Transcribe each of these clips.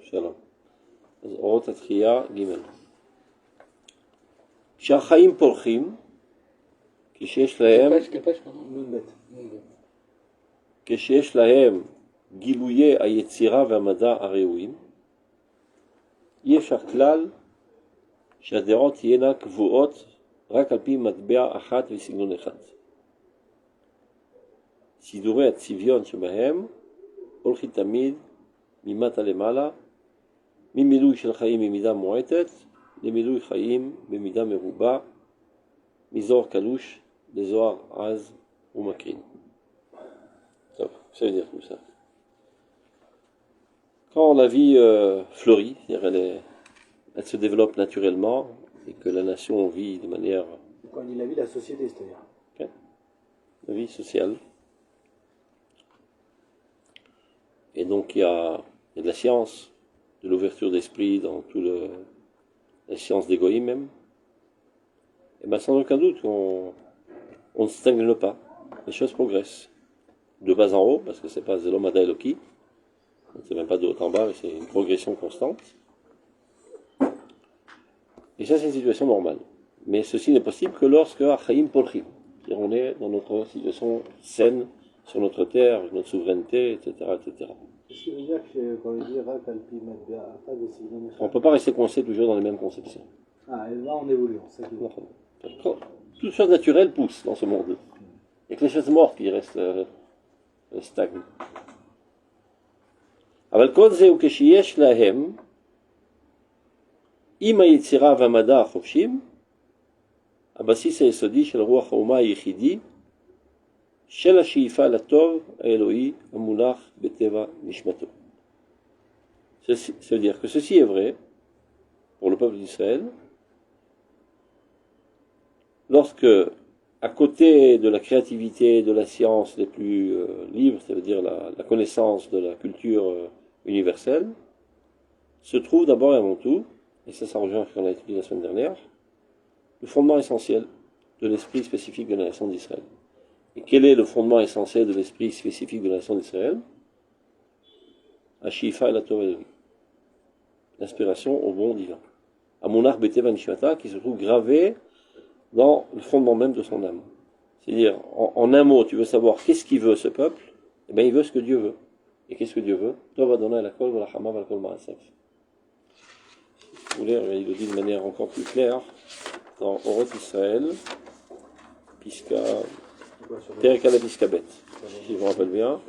שלום. אז אורות התחייה ג' כשהחיים פורחים, כשיש להם גילויי היצירה והמדע הראויים, אי אפשר כלל שהדעות תהיינה קבועות רק על פי מטבע אחת וסגנון אחד. סידורי הצביון שבהם הולכים תמיד ממטה למעלה, ממילוי של חיים במידה מועטת למילוי חיים במידה מרובה, מזוהר קלוש לזוהר עז ומקרין. טוב, ça veut dire tout ça. Quand la vie fleurit, c'est-à-dire elle se développe naturellement et que la nation vit de manière... Quand on dit la vie, la société, c'est-à-dire Okay. La vie sociale. Et donc il y a de la science, de l'ouverture d'esprit dans tout la science d'Egoïm même. Et bien sans aucun doute, on ne stagne pas. Les choses progressent. De bas en haut, parce que c'est pas Zelomada Eloki, c'est même pas de haut en bas, c'est une progression constante. Et ça, c'est une situation normale. Mais ceci n'est possible que lorsque Achaim Polchim, c'est-à-dire on est dans notre situation saine, sur notre terre, notre souveraineté, etc., etc. Qu'est-ce qui veut dire que quand on dit Rak Alpi Matbea, On ne peut pas rester coincé toujours dans les mêmes conceptions. Ah, et là on évolue, on sait que... Toutes choses naturelles poussent dans ce monde. Il n'y a que les choses mortes qui restent stagnent. אבל כל זה הוא כשיש להם, עם היצירה והמדע החופשים, הבסיס היסודי של רוח האומה היחידי, של השאיפה לטוב האלוהי המונח בטבע נשמתו. Ça veut dire que ceci est vrai pour le peuple d'Israël, lorsque, à côté de la créativité, de la science les plus libres, ça veut dire la connaissance de la culture universelle, se trouve d'abord et avant tout, et ça rejoint ce qu'on a étudié la semaine dernière, le fondement essentiel de l'esprit spécifique de la nation d'Israël. Et quel est le fondement essentiel de l'esprit spécifique de la nation d'Israël? Hashifa et la Torah, l'inspiration au bon divin. Amunach Beteva Nishmata, qui se trouve gravé dans le fondement même de son âme. C'est-à-dire, en un mot, tu veux savoir qu'est-ce qu'il veut ce peuple? Eh bien, il veut ce que Dieu veut. Et qu'est-ce que Dieu veut? Tov Adonai lakol v'lachama v'alkol ma'asaf. Vous voulez, il le dit de manière encore plus claire dans Orot Israël, Piska, Perek ala Piska Bet. Si je me rappelle bien.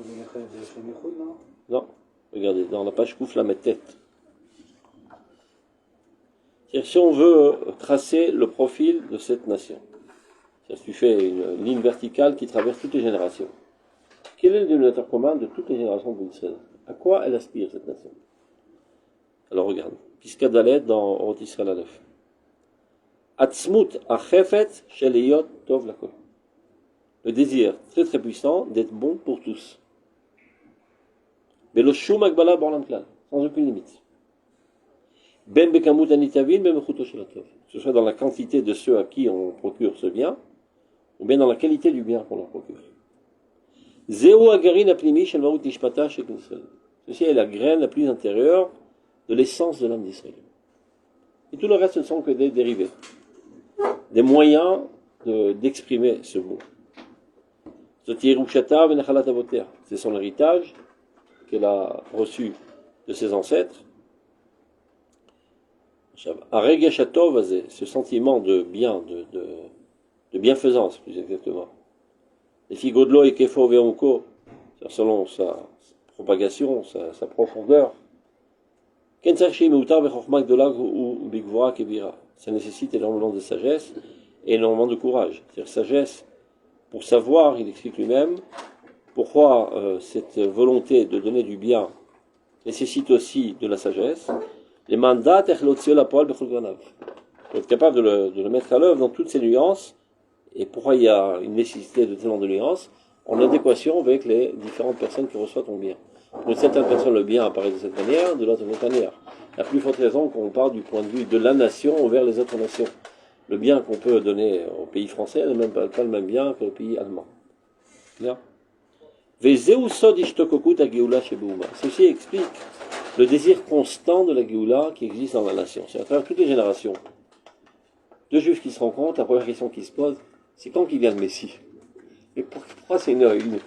Non, regardez, dans la page Kouf la tête. C'est-à-dire, si on veut tracer le profil de cette nation, c'est-à-dire, si tu fais une ligne verticale qui traverse toutes les générations, quel est le dénominateur commun de toutes les générations d'Israël? À quoi elle aspire, cette nation? Alors regarde, Piska Dalet dans Orot Israël Aleph. Atzmut achefet sheliyot tov lakol. Le désir très très puissant d'être bon pour tous. Belo shum agbala b'olam klal, sans aucune limite. Ben bekamut anitavin ben mechuto shelatov. Que ce soit dans la quantité de ceux à qui on procure ce bien, ou bien dans la qualité du bien qu'on leur procure. Zéro agarin apnimi shel maut nishmata shel Israël. Ceci est la graine la plus intérieure de l'essence de l'âme d'Israël. Et tout le reste ne sont que des dérivés, des moyens d'exprimer ce mot. C'est son héritage qu'elle a reçu de ses ancêtres. Ce sentiment de bien, de bienfaisance plus exactement. Les figodlo et kefo veonko, selon sa propagation, sa profondeur. Ça nécessite énormément de sagesse et énormément de courage. C'est-à-dire sagesse pour savoir, il explique lui-même, pourquoi cette volonté de donner du bien nécessite aussi de la sagesse. Les mandats, il faut être capable de le mettre à l'œuvre dans toutes ses nuances. Et pourquoi il y a une nécessité de tellement de nuances? En adéquation avec les différentes personnes qui reçoivent ton bien. Pour certaines personnes, le bien apparaît de cette manière, de l'autre de cette manière. La plus forte raison qu'on parle du point de vue de la nation envers les autres nations. Le bien qu'on peut donner au pays français n'est même pas le même bien qu'au pays allemand. Bien. Ceci explique le désir constant de la Géoula qui existe dans la nation. C'est à travers toutes les générations. Deux juifs qui se rencontrent, la première question qui se pose, c'est quand qu'il vient le Messie? Et pourquoi c'est une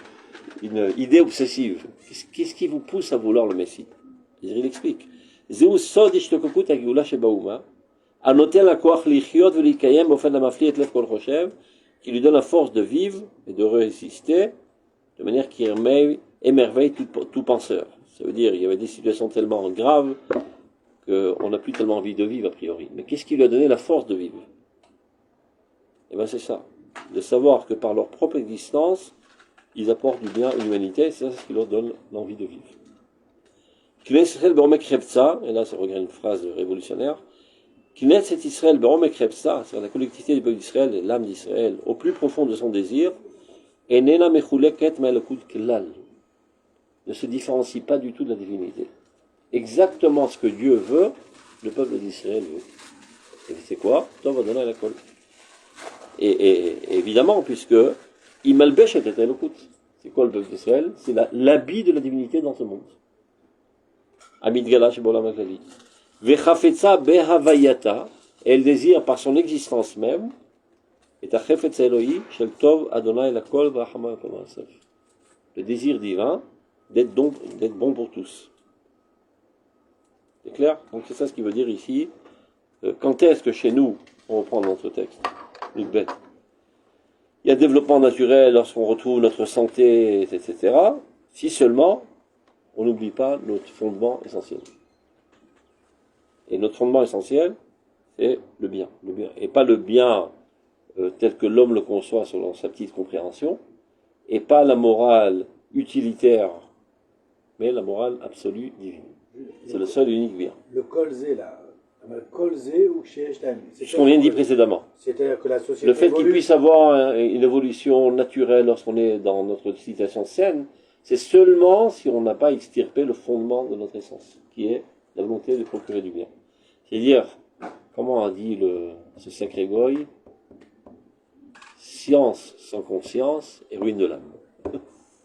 idée obsessive? Qu'est-ce qui vous pousse à vouloir le Messie? Il explique. Zeu sod ishtokokut ha-Géoula shebaouma, anoten la-koach lichiot velikayem bofen hamafli et lev kol choshev, qui lui donne la force de vivre et de résister de manière qui émerveille tout penseur. Ça veut dire qu'il y avait des situations tellement graves qu'on n'a plus tellement envie de vivre a priori. Mais qu'est-ce qui lui a donné la force de vivre? Eh bien c'est ça, de savoir que par leur propre existence, ils apportent du bien à l'humanité, c'est ça ce qui leur donne l'envie de vivre. Et là ça regarde une phrase révolutionnaire. Knesset Israël Beromek Repsa, c'est la collectivité du peuple d'Israël et l'âme d'Israël, au plus profond de son désir, Enena Mechuleket Malakut Klal, ne se différencie pas du tout de la divinité. Exactement ce que Dieu veut, le peuple d'Israël veut. Et c'est quoi? Tov Adonai Lakol. Et évidemment, puisque Imalbesh et Elokut, c'est quoi le peuple d'Israël? C'est l'habit de la divinité dans ce monde. Amid Galash Bolam Aklali. Vechafetza behavayata, elle désire par son existence même, et achefetza Eloi, shel tov Adonai lakol v'achama v'asaf. Le désir divin d'être bon pour tous. C'est clair? Donc c'est ça ce qu'il veut dire ici. Quand est-ce que chez nous, on reprend notre texte, il y a développement naturel lorsqu'on retrouve notre santé, etc. Si seulement on n'oublie pas notre fondement essentiel. Et notre fondement essentiel, c'est le bien. Et pas le bien tel que l'homme le conçoit selon sa petite compréhension, et pas la morale utilitaire, mais la morale absolue divine. C'est le seul et unique bien. Le kolzé, là, le kolzé ou chez ce qu'on vient de dire précédemment. C'est-à-dire que la société le fait qu'il puisse avoir une évolution naturelle lorsqu'on est dans notre situation saine, c'est seulement si on n'a pas extirpé le fondement de notre essence, qui est la volonté de procurer du bien. C'est-à-dire, comment a dit ce sacré goy, science sans conscience est ruine de l'âme.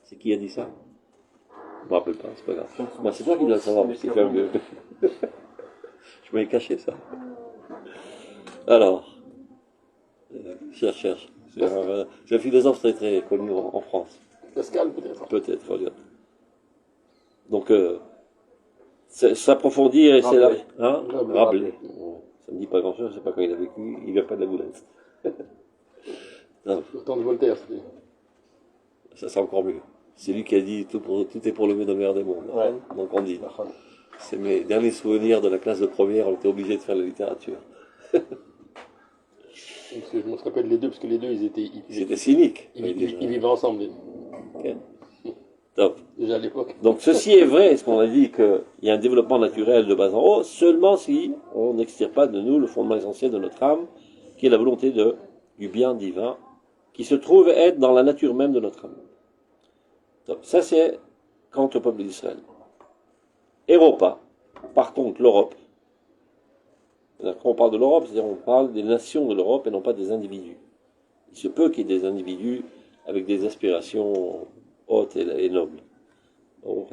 C'est qui a dit ça? Je ne me rappelle pas, c'est pas grave. Moi, c'est toi qui dois le savoir, mais c'est quand même... Je m'avais caché ça. Alors, cherche. C'est un philosophe très très connu en France. Pascal, peut-être. Peut-être, regarde. Donc, s'approfondir et c'est là. Hein? Rabelais. Ça me dit pas grand-chose, je sais pas quand il a vécu, il vient pas de la Boulette. Le temps de Voltaire, c'était. Ça c'est encore mieux. C'est lui qui a dit tout est pour le mieux dans le meilleur des mondes. Ouais. Donc on dit. C'est mes derniers souvenirs de la classe de première, on était obligés de faire la littérature. Je me rappelle les deux, parce que les deux, C'était cynique. Ils vivaient ensemble. Okay. Top. Déjà à l'époque. Donc ceci est vrai, ce qu'on a dit qu'il y a un développement naturel de bas en haut, seulement si on n'extire pas de nous le fondement essentiel de notre âme, qui est la volonté du bien divin, qui se trouve être dans la nature même de notre âme. Donc, ça c'est quant au peuple d'Israël. Europa, par contre l'Europe, quand on parle de l'Europe, c'est-à-dire on parle des nations de l'Europe et non pas des individus. Il se peut qu'il y ait des individus avec des aspirations hautes et nobles. On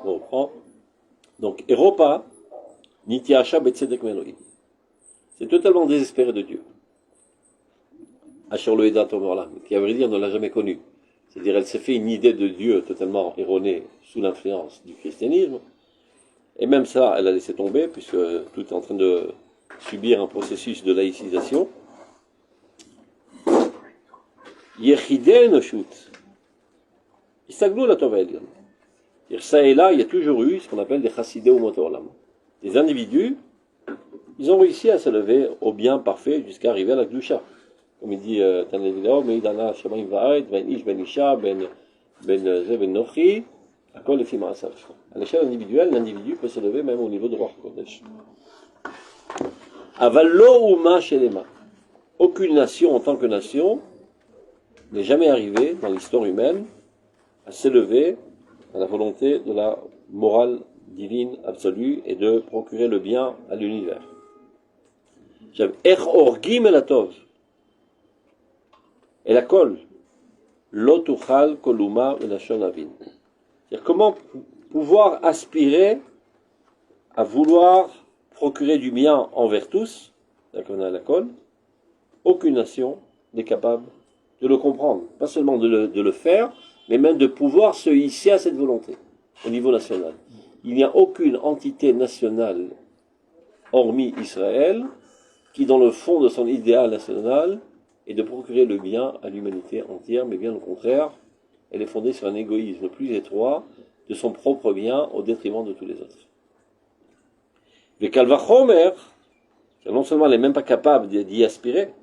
reprend. Donc, Europa, Nitiacha Betzedek Meloïd. C'est totalement désespéré de Dieu. Asher lo Eda Tomerlam, qui à vrai dire ne l'a jamais connu. C'est-à-dire, elle s'est fait une idée de Dieu totalement erronée sous l'influence du christianisme. Et même ça, elle a laissé tomber, puisque tout est en train de subir un processus de laïcisation. Yechidei Noshut. Istaglou la Tova Elyon. C'est-à-dire, ça et là, il y a toujours eu ce qu'on appelle des Chassidei Umot Olam. Des individus, ils ont réussi à se lever au bien parfait jusqu'à arriver à la Gdusha. Comme il dit Tanelidao, Meidana Shemaim Va'aret, Ben Ish, Ben Isha, Ben Nochi, Akol Lefi Ma'asav. À l'échelle individuelle, l'individu peut se lever même au niveau de Ruach Kodesh. Avallo Uma Shelema. Aucune nation en tant que nation n'est jamais arrivée dans l'histoire humaine à s'élever à la volonté de la morale divine absolue et de procurer le bien à l'univers. Ech Orgim Elatov. Et la colle, Lotuchal koluma melashon avin. C'est-à-dire comment pouvoir aspirer à vouloir procurer du bien envers tous, d'accord, on a la colle, aucune nation n'est capable de le comprendre. Pas seulement de le faire, mais même de pouvoir se hisser à cette volonté au niveau national. Il n'y a aucune entité nationale, hormis Israël, qui dans le fond de son idéal national est de procurer le bien à l'humanité entière, mais bien au contraire, elle est fondée sur un égoïsme plus étroit de son propre bien au détriment de tous les autres. Mais Kalvachomer, non seulement elle n'est même pas capable d'y aspirer,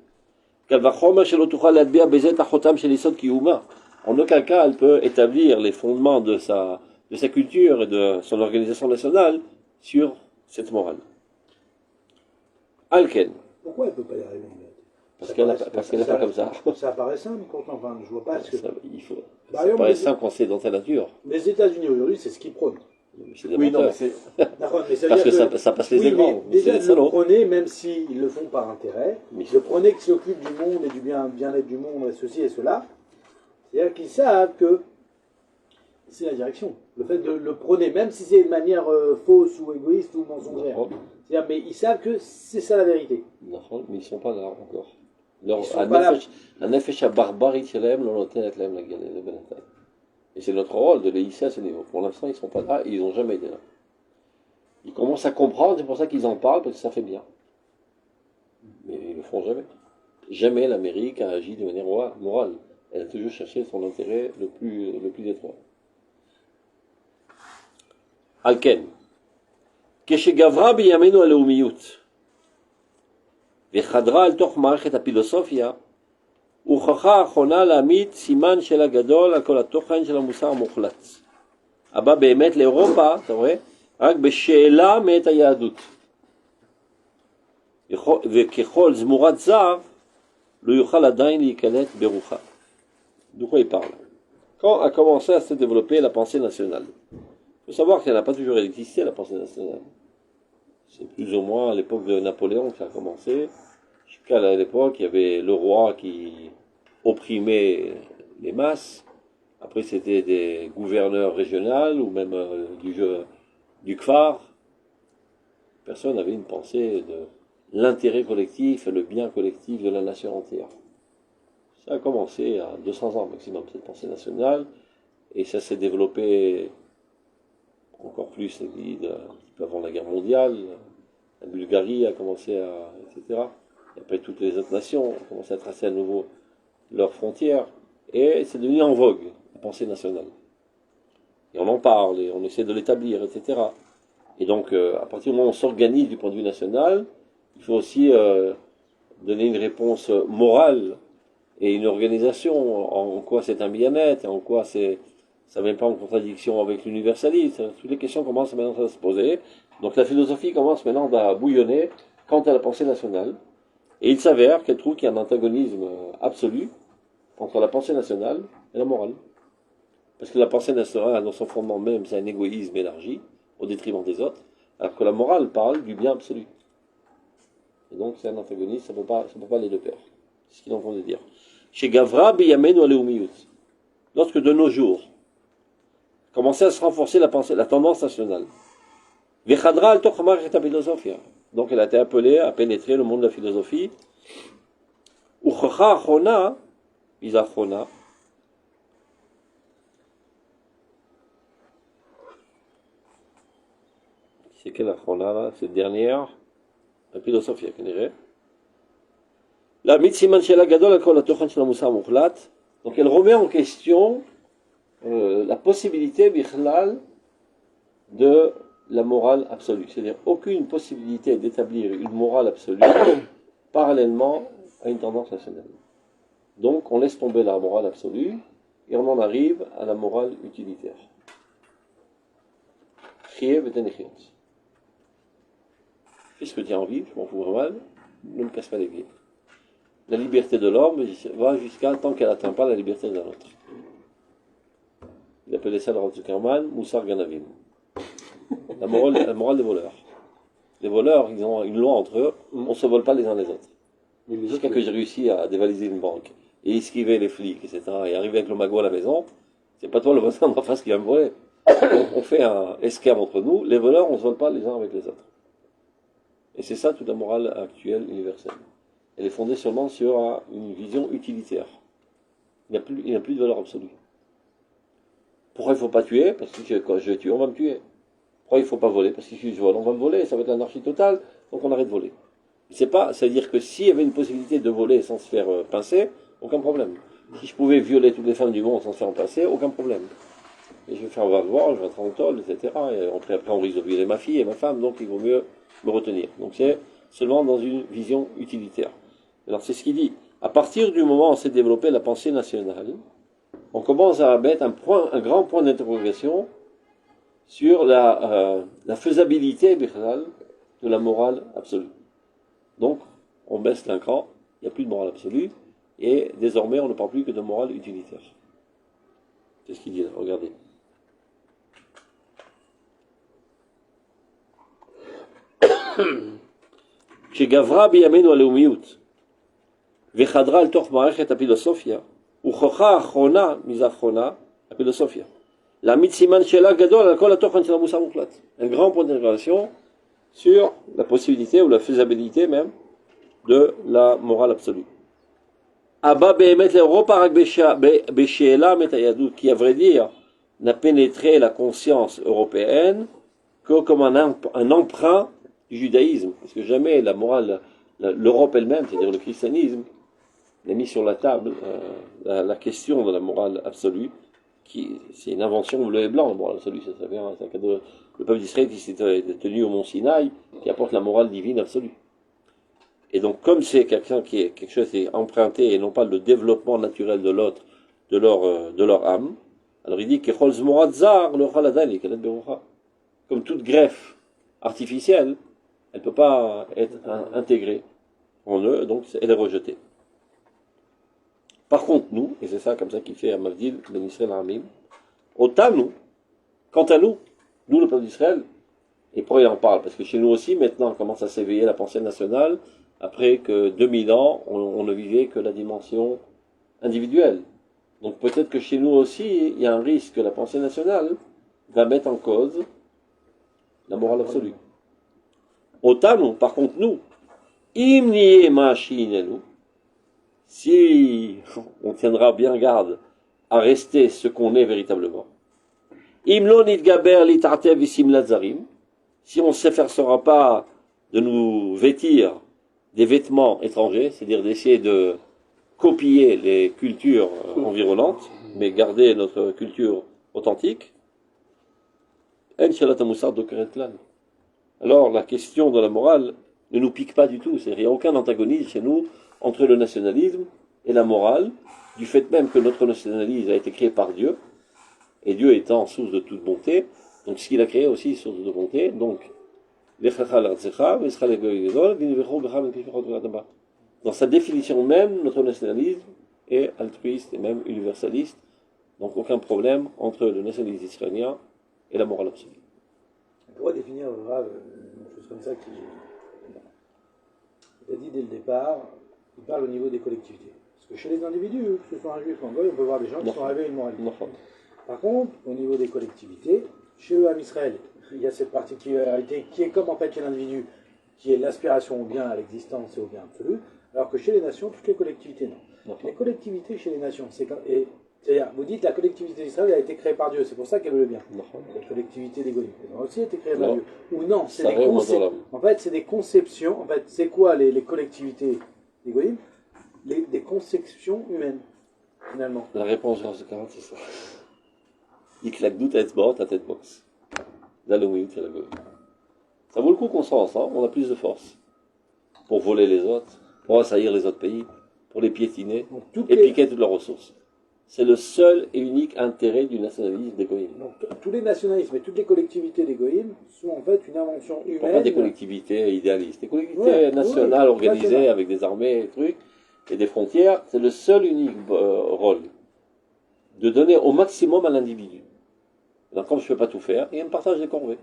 Kalvachomer chez l'Otuchal Adbia Bezet Achotam chez l'Isod Kiyuma. En aucun cas elle peut établir les fondements de sa culture et de son organisation nationale sur cette morale. Alken. Pourquoi elle ne peut pas y arriver? Parce qu'elle n'est pas comme ça. Ça paraît simple, pourtant, enfin, je vois pas ce que... Ça paraît simple quand c'est dans ta nature. Les États-Unis aujourd'hui, c'est ce qu'ils prônent. C'est oui, non, mais c'est... D'accord, mais ça parce veut dire que ça passe les écrans. Déjà, c'est des le salauds. prôner, même s'ils le font par intérêt, le prôner qui s'occupe du monde et du bien-être du monde et ceci et cela, c'est-à-dire qu'ils savent que c'est la direction. Le fait de le prôner, même si c'est de manière fausse ou égoïste ou mensongère. C'est-à-dire, mais ils savent que c'est ça la vérité. Mais ils ne sont pas là encore. הנפש הברברית שלהם לא נותנת להם להגיע לבינתיים. Et c'est notre rôle de les hisser à ce niveau. Pour l'instant, ils ne sont pas là et ils n'ont jamais été là. Ils commencent à comprendre, c'est pour ça qu'ils en parlent, parce que ça fait bien. Mais ils ne le font jamais. Jamais l'Amérique a agi de manière morale. Elle a toujours cherché son intérêt le plus étroit. Alken. כשגברה בימינו הלאומיות וחדרה אל תוך מערכת הפילוסופיה, הוכחה האחרונה להעמיד סימן שאלה גדול על כל התוכן של המוסר המוחלט. הבא באמת לאירופה, אתה רואה? רק בשאלה מאת היהדות. וככל זמורת זר, לא יוכל עדיין להיקלט ברוחה. De quoi il parle? Quand a commencé à se développer la pensée nationale? Il faut savoir qu'elle n'a pas toujours existé, la pensée nationale. C'est plus ou moins à l'époque de Napoléon que ça a commencé. Jusqu'à l'époque, il y avait le roi qui opprimait les masses. Après, c'était des gouverneurs régionaux ou même du Kfar. Personne n'avait une pensée de l'intérêt collectif et le bien collectif de la nation entière. Ça a commencé à 200 ans maximum, cette pensée nationale. Et ça s'est développé encore plus, un petit peu avant la guerre mondiale. La Bulgarie a commencé à... etc. Et après, toutes les autres nations ont commencé à tracer à nouveau leurs frontières. Et c'est devenu en vogue, la pensée nationale. Et on en parle, et on essaie de l'établir, etc. Et donc, à partir du moment où on s'organise du point de vue national, il faut aussi donner une réponse morale et une organisation, en quoi c'est un bien-être, en quoi ça ne met pas en contradiction avec l'universalisme. Toutes les questions commencent maintenant à se poser. Donc la philosophie commence maintenant à bouillonner quant à la pensée nationale. Et il s'avère qu'elle trouve qu'il y a un antagonisme absolu entre la pensée nationale et la morale. Parce que la pensée nationale, dans son fondement même, c'est un égoïsme élargi, au détriment des autres, alors que la morale parle du bien absolu. Et donc c'est un antagonisme, ça ne peut pas aller de pair. C'est ce qu'il est en train de dire. Chez Gavra, Biyamenu Aleumiyut. Lorsque de nos jours, commençait à se renforcer la tendance nationale. Vechadra al toch marachet philosophia. Donc elle a été appelée à pénétrer le monde de la philosophie. Uchacha achona, bizachona. C'est quelle achona là? Cette dernière, la philosophie, qu'on dirait. La mitsiman shela gadol al kol atochan shel musar mukhlat. Donc elle remet en question la possibilité, bichlal, de la morale absolue. C'est-à-dire aucune possibilité d'établir une morale absolue parallèlement à une tendance nationale. Donc on laisse tomber la morale absolue et on en arrive à la morale utilitaire. Fais ce que tu as envie, je m'en fous vraiment, ne me casse pas les pieds. La liberté de l'homme va jusqu'à tant qu'elle n'atteint pas la liberté d'un autre. Il appelait ça le Rav Zuckerman, Moussar Ganavim. La morale des voleurs. Les voleurs, ils ont une loi entre eux, on ne se vole pas les uns les autres. Jusqu'à que j'ai réussi à dévaliser une banque. et esquiver les flics, etc., et arriver avec le magot à la maison, c'est pas toi le voisin d'en face qui va me voler. On fait un escam entre nous, les voleurs, on se vole pas les uns avec les autres. Et c'est ça toute la morale actuelle universelle. Elle est fondée seulement sur une vision utilitaire. Il n'y a plus de valeur absolue. Pourquoi il ne faut pas tuer? Parce que quand je vais tuer, on va me tuer. Pourquoi il ne faut pas voler? Parce que si je vole, on va me voler, ça va être l'anarchie totale, donc on arrête de voler. C'est-à-dire que s'il y avait une possibilité de voler sans se faire pincer, aucun problème. Si je pouvais violer toutes les femmes du monde sans se faire pincer, aucun problème. Et je vais faire valoir, je vais être en tôle, etc. Et après, on risque de violer ma fille et ma femme, donc il vaut mieux me retenir. Donc c'est seulement dans une vision utilitaire. Alors c'est ce qu'il dit. À partir du moment où s'est développée la pensée nationale, on commence à mettre un grand point d'interrogation sur la faisabilité de la morale absolue. Donc, on baisse d'un cran, il n'y a plus de morale absolue, et désormais, on ne parle plus que de morale utilitaire. C'est ce qu'il dit là, regardez. כשגברה בימינו הלאומיות וחדרה אל תוך מערכת הפילוסופיה, הוכחה האחרונה, מי זה האחרונה? הפילוסופיה. להעמיד סימן שאלה גדול על כל התוכן של המוסר מוחלט. Un grand point d'interrogation sur la possibilité ou la faisabilité même de la morale absolue. Abba Behemet l'Europe רק בשאלה מת היהדות, qui à vrai dire n'a pénétré la conscience européenne que comme un emprunt du judaïsme, parce que jamais la morale, l'Europe elle-même, c'est-à-dire le christianisme, n'a mis sur la table la question de la morale absolue, c'est une invention bleu et blanc, la morale absolue, c'est un cadeau. Le peuple d'Israël qui s'est tenu au mont Sinaï, qui apporte la morale divine absolue. Et donc, comme c'est quelque chose qui est emprunté et non pas le développement naturel de l'autre, de leur âme, alors il dit que comme toute greffe artificielle, elle ne peut pas être intégrée en eux, donc elle est rejetée. Par contre, nous, et c'est ça comme ça qu'il fait à Mavdil, Ben Israël Ramim, Otanu, quant à nous, le peuple d'Israël, et pourquoi il en parle? Parce que chez nous aussi, maintenant, commence à s'éveiller la pensée nationale, après que 2000 ans, on ne vivait que la dimension individuelle. Donc peut-être que chez nous aussi, il y a un risque que la pensée nationale va mettre en cause la morale absolue. Otanu, par contre, nous, imniye ma'ashinenu, si on tiendra bien garde à rester ce qu'on est véritablement, imlo nitgaber litartev isim lazarim, si on ne s'efforcera pas de nous vêtir des vêtements étrangers, c'est-à-dire d'essayer de copier les cultures environnantes, mais garder notre culture authentique, alors la question de la morale ne nous pique pas du tout. Il n'y a aucun antagonisme chez nous entre le nationalisme et la morale, du fait même que notre nationalisme a été créé par Dieu, et Dieu étant source de toute bonté, donc ce qu'il a créé aussi est source de bonté, donc dans sa définition même, notre nationalisme est altruiste et même universaliste, donc aucun problème entre le nationalisme israélien et la morale absolue. On pourrait définir une chose comme ça qui... Il a dit dès le départ, il parle au niveau des collectivités. Parce que chez les individus, que ce soit un juif ou un goy, on peut voir des gens qui sont arrivés à une moralité. Par contre, au niveau des collectivités, chez le Ham Israël, il y a cette particularité qui est comme en fait chez l'individu, qui est l'aspiration au bien, à l'existence et au bien absolu, alors que chez les nations, toutes les collectivités, non. Les collectivités chez les nations, c'est-à-dire, vous dites la collectivité d'Israël a été créée par Dieu, c'est pour ça qu'elle veut le bien. La collectivité des Goïms, elles ont aussi été créées par Dieu. Ou non, c'est des conceptions. En fait, c'est des conceptions. En fait, c'est quoi les collectivités des Goïms? Des conceptions humaines, finalement. La réponse dans ce cas, c'est ça. Il claque d'où ta tête boxe. Là, le oui, c'est la Goïm. Ça vaut le coup qu'on se rende ensemble, on a plus de force. Pour voler les autres, pour assaillir les autres pays, pour les piétiner et piquer toutes leurs ressources. C'est le seul et unique intérêt du nationalisme des Goïms. Donc tous les nationalismes et toutes les collectivités des Goïms sont en fait une invention humaine. Pas des collectivités idéalistes, des collectivités nationales organisées avec des armées et trucs, et des frontières, c'est le seul unique rôle de donner au maximum à l'individu. Donc comme je ne peux pas tout faire, il y a un partage des corvées.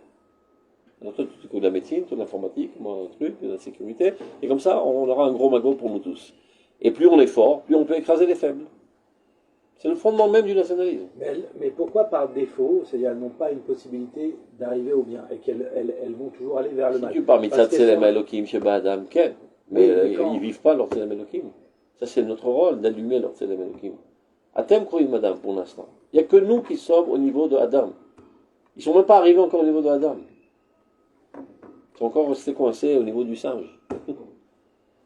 Alors toi, tu écoutes de la médecine, toi de l'informatique, moi un truc, de la sécurité, et comme ça, on aura un gros magot pour nous tous. Et plus on est fort, plus on peut écraser les faibles. C'est le fondement même du nationalisme. Mais pourquoi par défaut, c'est-à-dire elles n'ont pas une possibilité d'arriver au bien et qu'elles vont toujours aller vers le Si mal? tu parles Parce Mitzat qu'elles Selem sont- Elohim Sheba Adam Ken, mais Oui, d'accord. ils ne vivent pas leur Selem Elohim. Ça, c'est notre rôle, d'allumer leur Selem Elohim. Atem Kroim Adam, pour l'instant. Il n'y a que nous qui sommes au niveau de Adam. Ils ne sont même pas arrivés encore au niveau de Adam. Ils sont encore restés coincés au niveau du singe.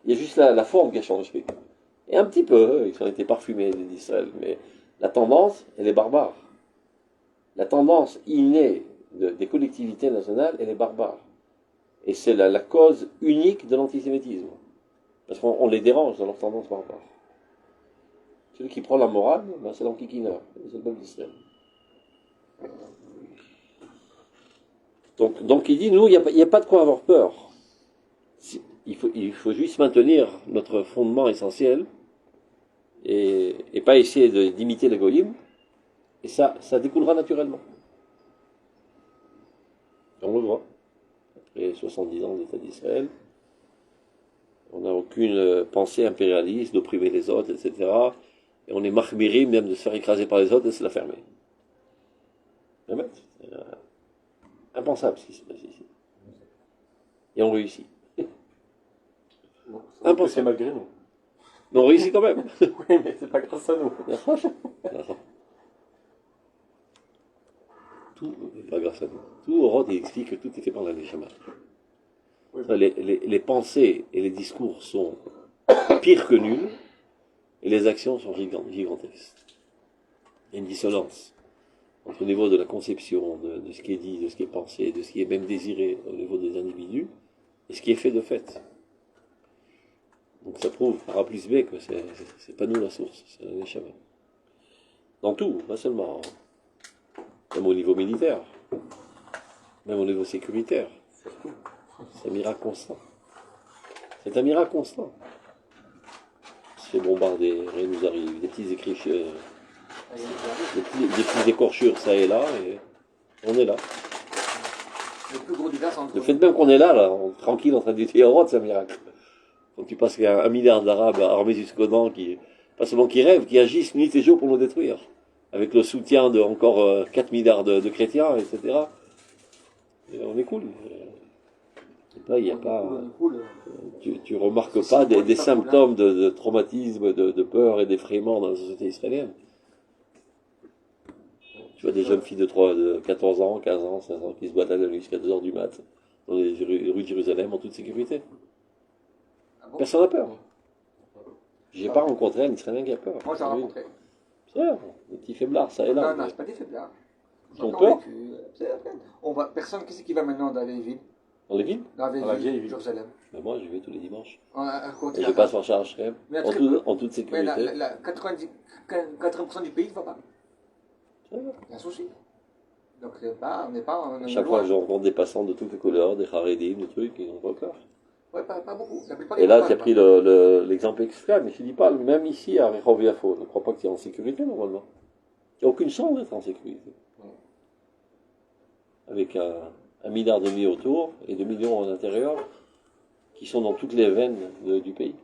Il y a juste la forme qui a changé. Et un petit peu, ils ont été parfumés d'Israël, mais la tendance, elle est barbare. La tendance innée des collectivités nationales, elle est barbare. Et c'est la cause unique de l'antisémitisme. Parce qu'on les dérange dans leur tendance barbare. Celui qui prend la morale, ben c'est l'antiquineur, c'est le peuple d'Israël. Donc il dit, nous, il n'y a pas de quoi avoir peur. Il faut juste maintenir notre fondement essentiel et pas essayer d'imiter les goïms, et ça découlera naturellement. Et on le voit. Après 70 ans d'État d'Israël, on n'a aucune pensée impérialiste d'opprimer les autres, etc. Et on est marmirim même de se faire écraser par les autres et de se la fermer. C'est impensable ce qui se passe ici. Et on réussit. C'est malgré nous. Mais on réussit quand même. Oui, mais c'est pas grâce à nous. Tout n'est pas grâce à nous. Tout, Rod, il explique que tout est fait par la Neshama. Oui. Les pensées et les discours sont pires que nuls, et les actions sont gigantesques. Il y a une dissonance entre le niveau de la conception, de ce qui est dit, de ce qui est pensé, de ce qui est même désiré au niveau des individus, et ce qui est fait de fait. Donc ça prouve, par A plus B, que c'est pas nous la source, c'est la Neshama. Dans tout, pas seulement. Même au niveau militaire, même au niveau sécuritaire. C'est un miracle constant. C'est un miracle constant. On se fait bombarder, rien nous arrive, des petits écrichures, des petites écorchures ça et là, et on est là. Le plus gros divers entre Le fait même qu'on est là, tranquille, en train d'étudier Europe, c'est un miracle. Quand tu passes qu'il y a 1 milliard d'Arabes armés jusqu'aux dents, pas seulement qui rêvent, qui agissent nuit et jour pour nous détruire. Avec le soutien de encore 4 milliards de chrétiens, etc. Et on est cool. Il n'y a pas. Tu remarques pas des symptômes de traumatisme, de peur et d'effrayement dans la société israélienne. Tu vois des jeunes filles de 14 ans, 15 ans, 16 ans qui se battent la nuit jusqu'à 2 heures du mat dans les rues de Jérusalem en toute sécurité. Personne n'a peur. J'ai pas rencontré un Israélien qui a peur. Moi, j'ai rencontré. C'est vrai, des petits faiblards, ça et là. Non, c'est pas des faiblards. Ils ont peur. Personne, qui c'est qui va maintenant dans les villes? Dans les villes? Dans les Dans la villes, vieille ville. Jérusalem. Ben moi, je vais tous les dimanches. À côté Et de je la passe gare. par Charles Shrem, Mais un en, truc- en toute Mais sécurité. 80% du pays ne va pas. C'est vrai. Il y a un souci. Donc, on n'est pas. On est Chaque fois, loin. je rencontre des passants de toutes les couleurs, des Haredim, des trucs, ils n'ont pas peur. Ouais, pas beaucoup. La plupart Et des là, gens tu as parlent pris l'exemple extrême, mais je ne dis pas, même ici à Rehov Yafo, ne crois pas que tu es en sécurité normalement. Il n'y a aucune chance d'être en sécurité. Avec un milliard de milliers autour et 2 millions à l'intérieur qui sont dans toutes les veines du pays.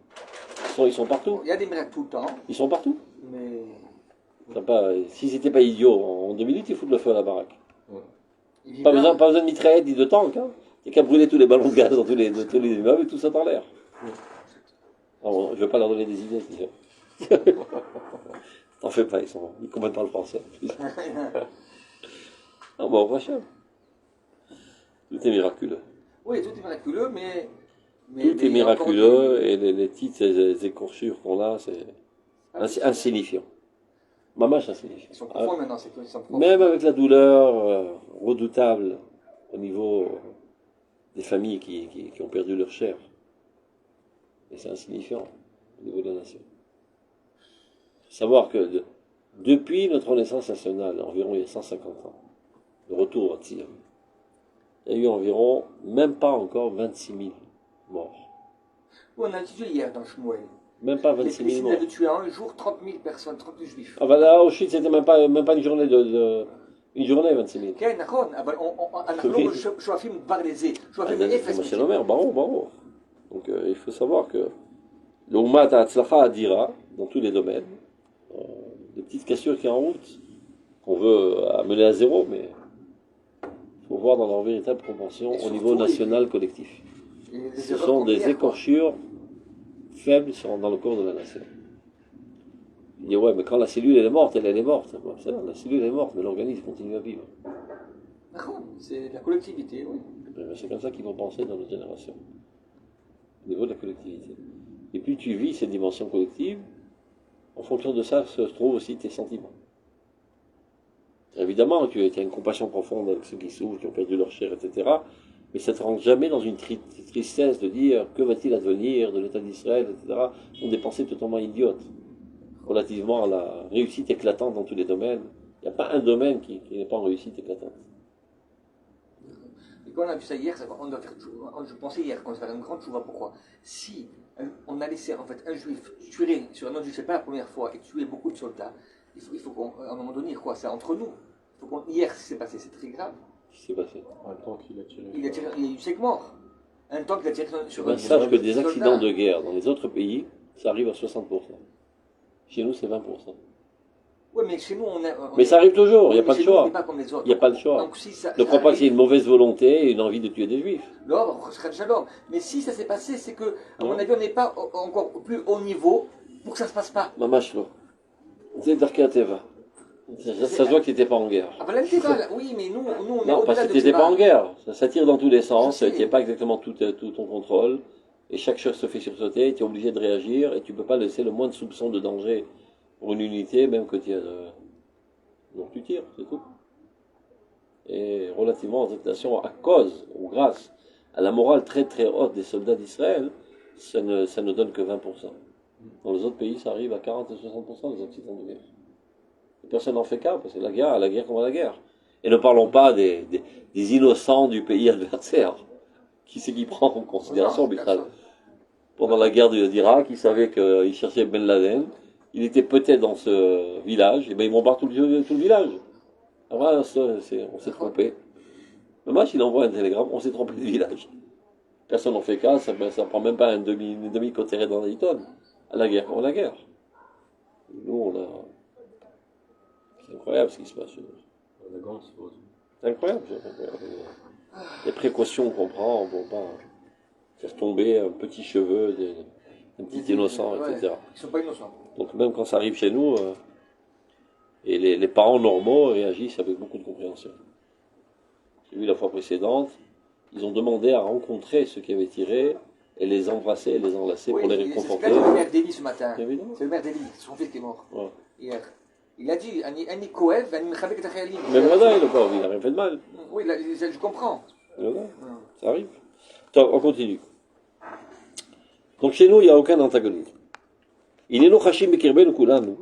Ils sont partout. Il y a des miracles tout le temps, Ils sont partout. mais. S'ils n'étaient pas idiots, en 2 minutes, ils foutent le feu à la baraque. ils vivent Pas là. besoin de mitraillettes ni de tanks. Hein. Il n'y a qu'à brûler tous les ballons de gaz dans tous les immeubles et tout ça en l'air. Alors, je ne vais pas leur donner des idées. Déjà. T'en fais pas, ils comprennent pas le français. Non, bon, prochain. Tout est miraculeux. Oui, tout est miraculeux, mais. Tout est miraculeux et les petites écorchures qu'on a, c'est insignifiant. Mamache insignifiant. Ils sont profonds maintenant, c'est qu'ils sont profonds. Même avec la douleur redoutable au niveau des familles qui ont perdu leur chair. Et c'est insignifiant au niveau de la nation. Savoir que depuis notre renaissance nationale, environ il y a 150 ans, le retour à Tzir, il y a eu environ, même pas encore 26 000 morts. Oui, on a étudié hier dans Shmuel. Même pas Les 26 000 Palestiniens morts. avaient tué en un jour 30 000 personnes, 30 000 juifs. Ah bah là, au Auschwitz, c'était même pas une journée une journée, 26 000. כן, נכון, אבל אנחנו לא שואפים כבר לזה, שואפים לאפס. C'est l'Omer, barreau. Donc il faut savoir que Le Umat Hatzlacha Adira, dans tous les domaines. Des petites cassures qui en route, qu'on veut amener à zéro, mais il faut voir dans leur véritable proportion au niveau national collectif. Ce sont des écorchures faibles dans le corps de la nation. Il dit ouais, mais quand la cellule elle est morte, elle est morte. Bon, la cellule est morte, mais l'organisme continue à vivre. C'est la collectivité, oui. C'est comme ça qu'il faut penser dans notre génération, au niveau de la collectivité. Et plus tu vis cette dimension collective, en fonction de ça se trouvent aussi tes sentiments. Évidemment, tu as une compassion profonde avec ceux qui souffrent, qui ont perdu leur chair, etc. Mais ça ne te rend jamais dans une tristesse de dire que va-t-il advenir de l'État d'Israël, etc. Ce sont des pensées totalement idiotes, relativement à la réussite éclatante dans tous les domaines. Il n'y a pas un domaine qui n'est pas en réussite éclatante. Et quand on a vu ça hier, on doit faire, je pensais hier qu'on va faire une grande chouva. Pourquoi? Si on a laissé en fait un juif tuer sur un autre juif, c'est pas la première fois, et tuer beaucoup de soldats, il faut qu'à un moment donné, quoi, c'est entre nous. Hier, ce qui s'est passé, c'est très grave. Qu'est-ce qui s'est passé? En même temps qu'il a tiré. Il y a eu 5 morts. Un temps qu'il a tiré sur un sache que des accidents de guerre dans les autres pays, ça arrive à 60%. Chez nous, c'est 20%. Oui, mais chez nous, mais ça arrive toujours, il n'y a pas de choix. Il n'y a pas de choix. Donc, si ça, ne crois pas qu'il y ait une mauvaise volonté et une envie de tuer des juifs. Non, mais si ça s'est passé, c'est que, à mon avis, on n'est pas encore au plus haut niveau pour que ça ne se passe pas. Mamashlo. C'est Darka Teva. Ça se voit que tu n'étais pas en guerre. Ah ben là, oui, mais nous on est non, parce que tu n'étais pas en guerre. Ça tire dans tous les sens, tu n'as pas exactement tout ton contrôle. Et chaque chose se fait sursauter, tu es obligé de réagir et tu ne peux pas laisser le moindre soupçon de danger pour une unité, même que tu as. Donc tu tires, c'est tout. Et relativement à cette nation, à cause ou grâce à la morale très très haute des soldats d'Israël, ça ne donne que 20%. Dans les autres pays, ça arrive à 40 et 60% des accidents de guerre. Et personne n'en fait cas, parce que la guerre comme la guerre. Et ne parlons pas des innocents du pays adversaire. Qui c'est qui prend en considération pendant la guerre d'Irak, il savait qu'il cherchait Ben Laden, il était peut-être dans ce village, et bien ils bombarde tout le village. Alors là, on s'est trompé. Le match, il envoie un télégramme, on s'est trompé de village. Personne n'en fait cas, ça prend même pas une demi-côté dans Dayton. À la guerre comme la guerre. Nous, c'est incroyable ce qui se passe chez nous. C'est incroyable. Les précautions qu'on prend pour pas faire tomber un petit cheveu, un petit innocent, etc. Ils ne sont pas innocents. Donc même quand ça arrive chez nous, et les parents normaux réagissent avec beaucoup de compréhension. J'ai vu la fois précédente, ils ont demandé à rencontrer ceux qui avaient tiré et les embrasser et les enlacer pour les réconforter. C'est le maire d'Élie ce matin. C'est le maire d'Élie, son fils qui est mort. Ouais. Hier. Il a dit, Annie Koev, Annie Mechavek Tachayalim. Mais voilà, il n'a rien fait de mal. Oui, je comprends. Ça arrive. Donc, on continue. Donc chez nous, il n'y a aucun antagonisme. Il est nous Hashim Bekirben Kulanu.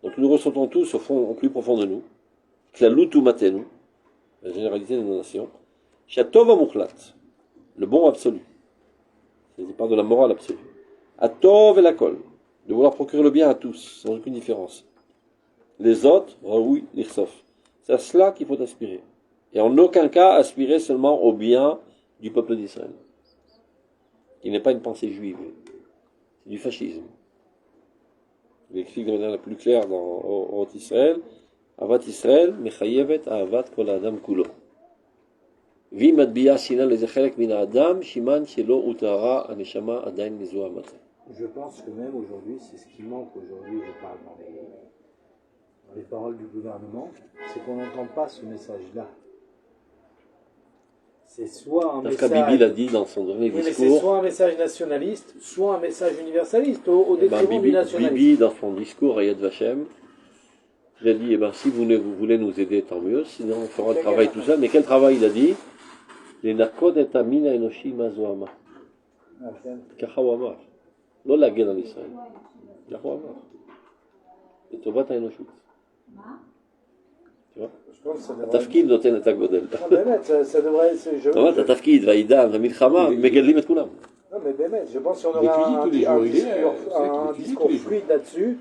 Donc nous ressentons tous au plus profond de nous. Klalutu Matenu, la généralité de nos nations. Shatova Mukhlat, le bon absolu. Il parle de la morale absolue. Atov et la kol, de vouloir procurer le bien à tous, sans aucune différence. Les autres, Raoui, l'Irsof. C'est à cela qu'il faut aspirer. Et en aucun cas aspirer seulement au bien du peuple d'Israël. Qui n'est pas une pensée juive. C'est du fascisme. Il explique de manière la plus claire dans Oroth Israël. Avat Israël, mechayevet avat kol adam kulo. Vi madbiya sina lezechelek min adam, shiman shelo utara aneshama adain mezua mata. Je pense que même aujourd'hui, c'est ce qui manque aujourd'hui, je parle dans les paroles du gouvernement, c'est qu'on n'entend pas ce message-là. C'est soit un message... Bibi l'a dit dans son dernier discours. C'est soit un message nationaliste, soit un message universaliste, au détriment du nationalisme. Bibi, dans son discours à Yad Vashem, il a dit, si vous voulez nous aider, tant mieux, sinon on fera le travail tout seul. Mais quel travail il a dit? Les nakod et amina enoshi mazoama. Kachawamar. לא להגן על ישראל. כך הוא אמר. לטובת האנושות. התפקיד נותן את הגודל. באמת, זה דברי... זאת התפקיד והעידן והמלחמה מגדלים את כולם. Non mais באמת, je pense qu'on aura un discours fluide là-dessus.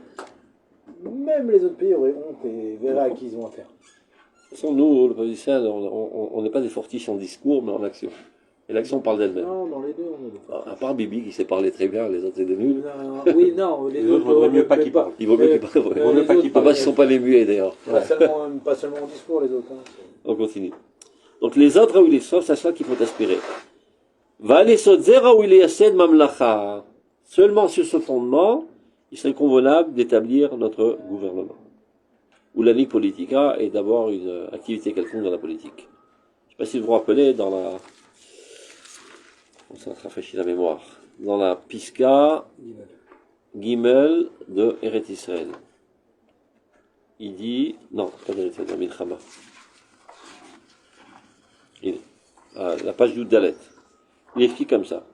Même les autres pays auraient honte et verraient à qui ils ont affaire. De toute façon, nous, le peuple d'Israël, on n'est pas des fortiches en discours, mais en action. Et l'action parle d'elle-même. Non, dans les deux, on a des fois. À part Bibi qui sait parler très bien, les autres c'est des nuls. Oui, non, les Les autres, autres, vaudrait mieux pas qu'ils parlent. Il vaut mieux qu'ils parlent. vaut mieux les pas qu'ils autres, parlent. Dommage qu'ils ne sont pas les muets d'ailleurs. Pas seulement au discours, les autres. Hein. On continue. Donc les autres, où il est sauf, c'est à cela qu'il faut aspirer. Va aller sotzera où il est yased mamlacha. Seulement sur ce fondement, il serait convenable d'établir notre gouvernement. Ou la ligue politica et d'avoir une activité quelconque dans la politique. Je ne sais pas si vous vous rappelez dans la... Ça va rafraîchir la mémoire. Dans la Piska Gimel de Eret Israël. Il dit... Non, pas d'Eret Israël, dans Milchama. La page du Dalet. Il explique comme ça.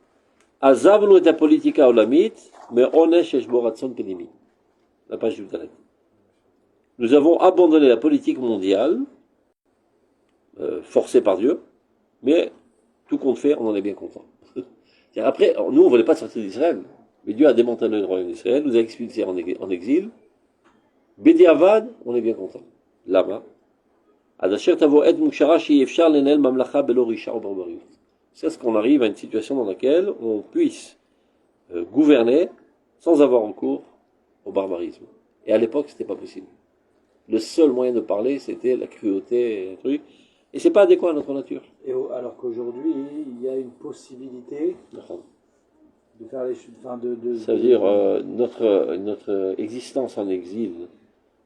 Azavnu et politica olamit, mais onesh eshboratson pelimi. La page du Dalet. Nous avons abandonné la politique mondiale, forcée par Dieu, mais tout compte fait, on en est bien content. Après, nous, on ne voulait pas sortir d'Israël, mais Dieu a démantelé le royaume d'Israël, nous a expulsés en exil. Bediavad, on est bien content. Lama. C'est ce qu'on arrive à une situation dans laquelle on puisse gouverner sans avoir recours au barbarisme. Et à l'époque, c'était pas possible. Le seul moyen de parler, c'était la cruauté, et un truc. Et c'est pas adéquat à notre nature. Et alors qu'aujourd'hui, il y a une possibilité de faire les choses. Ça veut dire notre existence en exil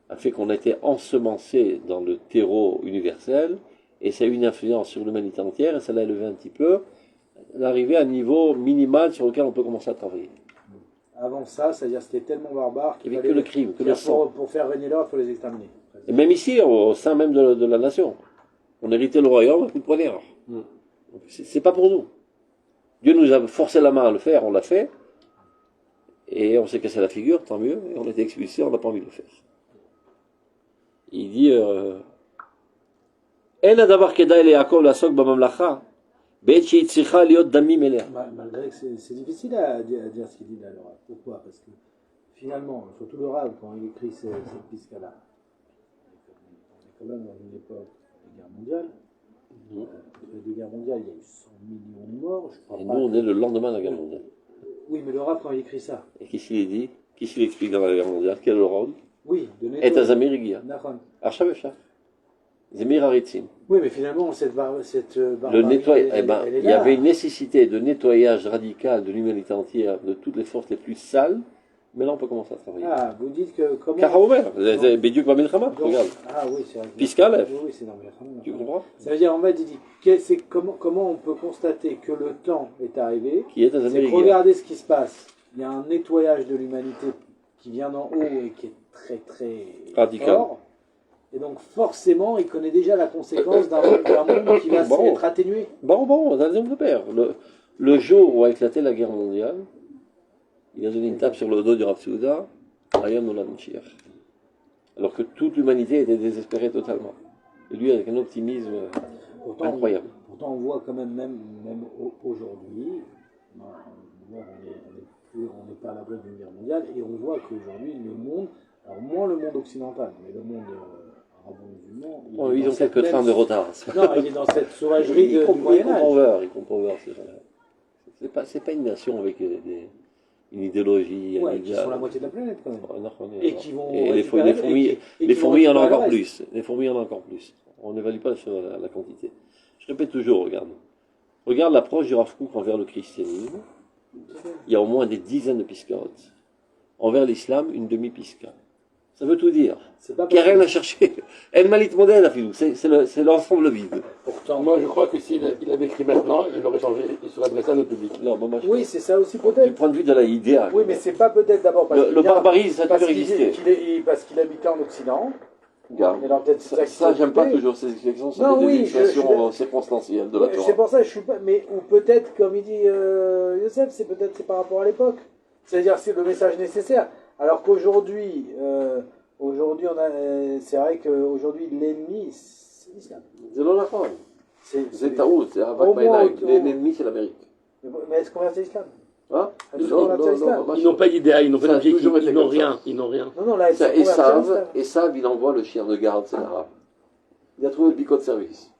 a fait qu'on a été ensemencé dans le terreau universel, et ça a eu une influence sur l'humanité entière, et ça l'a élevé un petit peu, d'arriver à un niveau minimal sur lequel on peut commencer à travailler. Avant ça, c'est-à-dire c'était tellement barbare qu'il n'y avait que le crime, que le sang. Pour faire régner l'ordre, il faut les exterminer. Et même ici, au sein même de la nation, on héritait le royaume à coup de poignard. C'est pas pour nous. Dieu nous a forcé la main à le faire, on l'a fait, et on s'est cassé la figure, tant mieux, et on a été expulsé, on n'a pas envie de le faire. Il dit En adavar kedai le Yaakov lasok b'mamlacha beit she'itzricha liot damim elea. Malgré que c'est difficile à dire ce qu'il dit là, alors. Pourquoi? Parce que finalement, surtout le Rav, quand il écrit cette pisca-là, on est quand même dans une époque de guerre mondiale. De guerre mondiale, il y a eu 100 millions de morts. Je crois et pas nous, on est le lendemain de la guerre mondiale. Oui, mais le Rav, quand il écrit ça. Et qu'est-ce qu'il dit? Qu'est-ce qu'il explique dans la guerre mondiale? Quel est le rôle? Oui, de Et Azamirigia. Nachon. Archavesha. Zemir Haritzim. Oui, mais finalement, cette barbarie, le nettoyage, il y avait une là. nécessité de nettoyage radical de l'humanité entière, de toutes les forces les plus sales, mais là on peut commencer à travailler. Ah, vous dites que comment... Karaomer, Bédiuk Bamilchama, regarde. Ah oui, c'est vrai. Piscalev. Oui, c'est dans Milchama. Tu comprends? Ça veut dire, en fait, il dit, comment on peut constater que le temps est arrivé? Qui est C'est Azamirigia. regardez ce qui se passe. Il y a un nettoyage de l'humanité qui vient d'en haut et qui est très très Radical. fort. Et donc forcément, il connaît déjà la conséquence d'un monde qui va être atténué. Bon, on a raison de père. Le jour où a éclaté la guerre mondiale, il a donné une tape sur le dos du Rav Souda, Ayam Nolan Mashiach. Alors que toute l'humanité était désespérée totalement. Et lui, avec un optimisme incroyable. Pourtant, on voit quand même aujourd'hui, on n'est pas à la veille d'une guerre mondiale, et on voit qu'aujourd'hui, le monde, alors moins le monde occidental, mais le monde arabo-musulman... Ils ont quelques trains de retard. Non, il est dans cette sauvagerie du Moyen-Âge. Ils comprennent ces gens-là. C'est pas une nation avec une idéologie. Ouais, qui sont la moitié de la planète quand même. Et qui vont les fourmis en ont encore plus. Les fourmis en ont encore plus. On n'évalue pas sur la quantité. Je répète toujours, regarde l'approche du Rav Kook envers le christianisme. Il y a au moins des dizaines de piscarotes. Envers l'islam, une demi-pisca. Ça veut tout dire. Il n'y a rien à chercher. El Malit modèle, Afilou, c'est l'ensemble vide. Pourtant, moi je crois que s'il avait écrit maintenant, il aurait changé, il serait adressé à notre public. Non, bon, oui, c'est ça aussi peut-être. Du point de vue de l'idéal. Oui, mais c'est pas peut-être d'abord parce le barbarisme, ça a toujours existé. Parce qu'il habitait en Occident. Regarde. Alors, ça j'aime pas toujours ces expressions, c'est des expressions circonstancielles de la Torah. C'est pour ça que je suis pas. Mais ou peut-être, comme il dit Youssef, c'est par rapport à l'époque. C'est-à-dire c'est le message nécessaire. Alors qu'aujourd'hui, c'est vrai qu'aujourd'hui l'ennemi, c'est l'islam. C'est dans la femme. C'est Taoud, c'est Avat l'ennemi c'est l'Amérique. Mais est-ce qu'on verse l'islam? Hein? Ils n'ont pas d'idéal, ils n'ont pas d'objectif, ils n'ont rien. Non, là, Esav, il envoie le chien de garde, c'est l'arabe. Il a trouvé le bicot de service.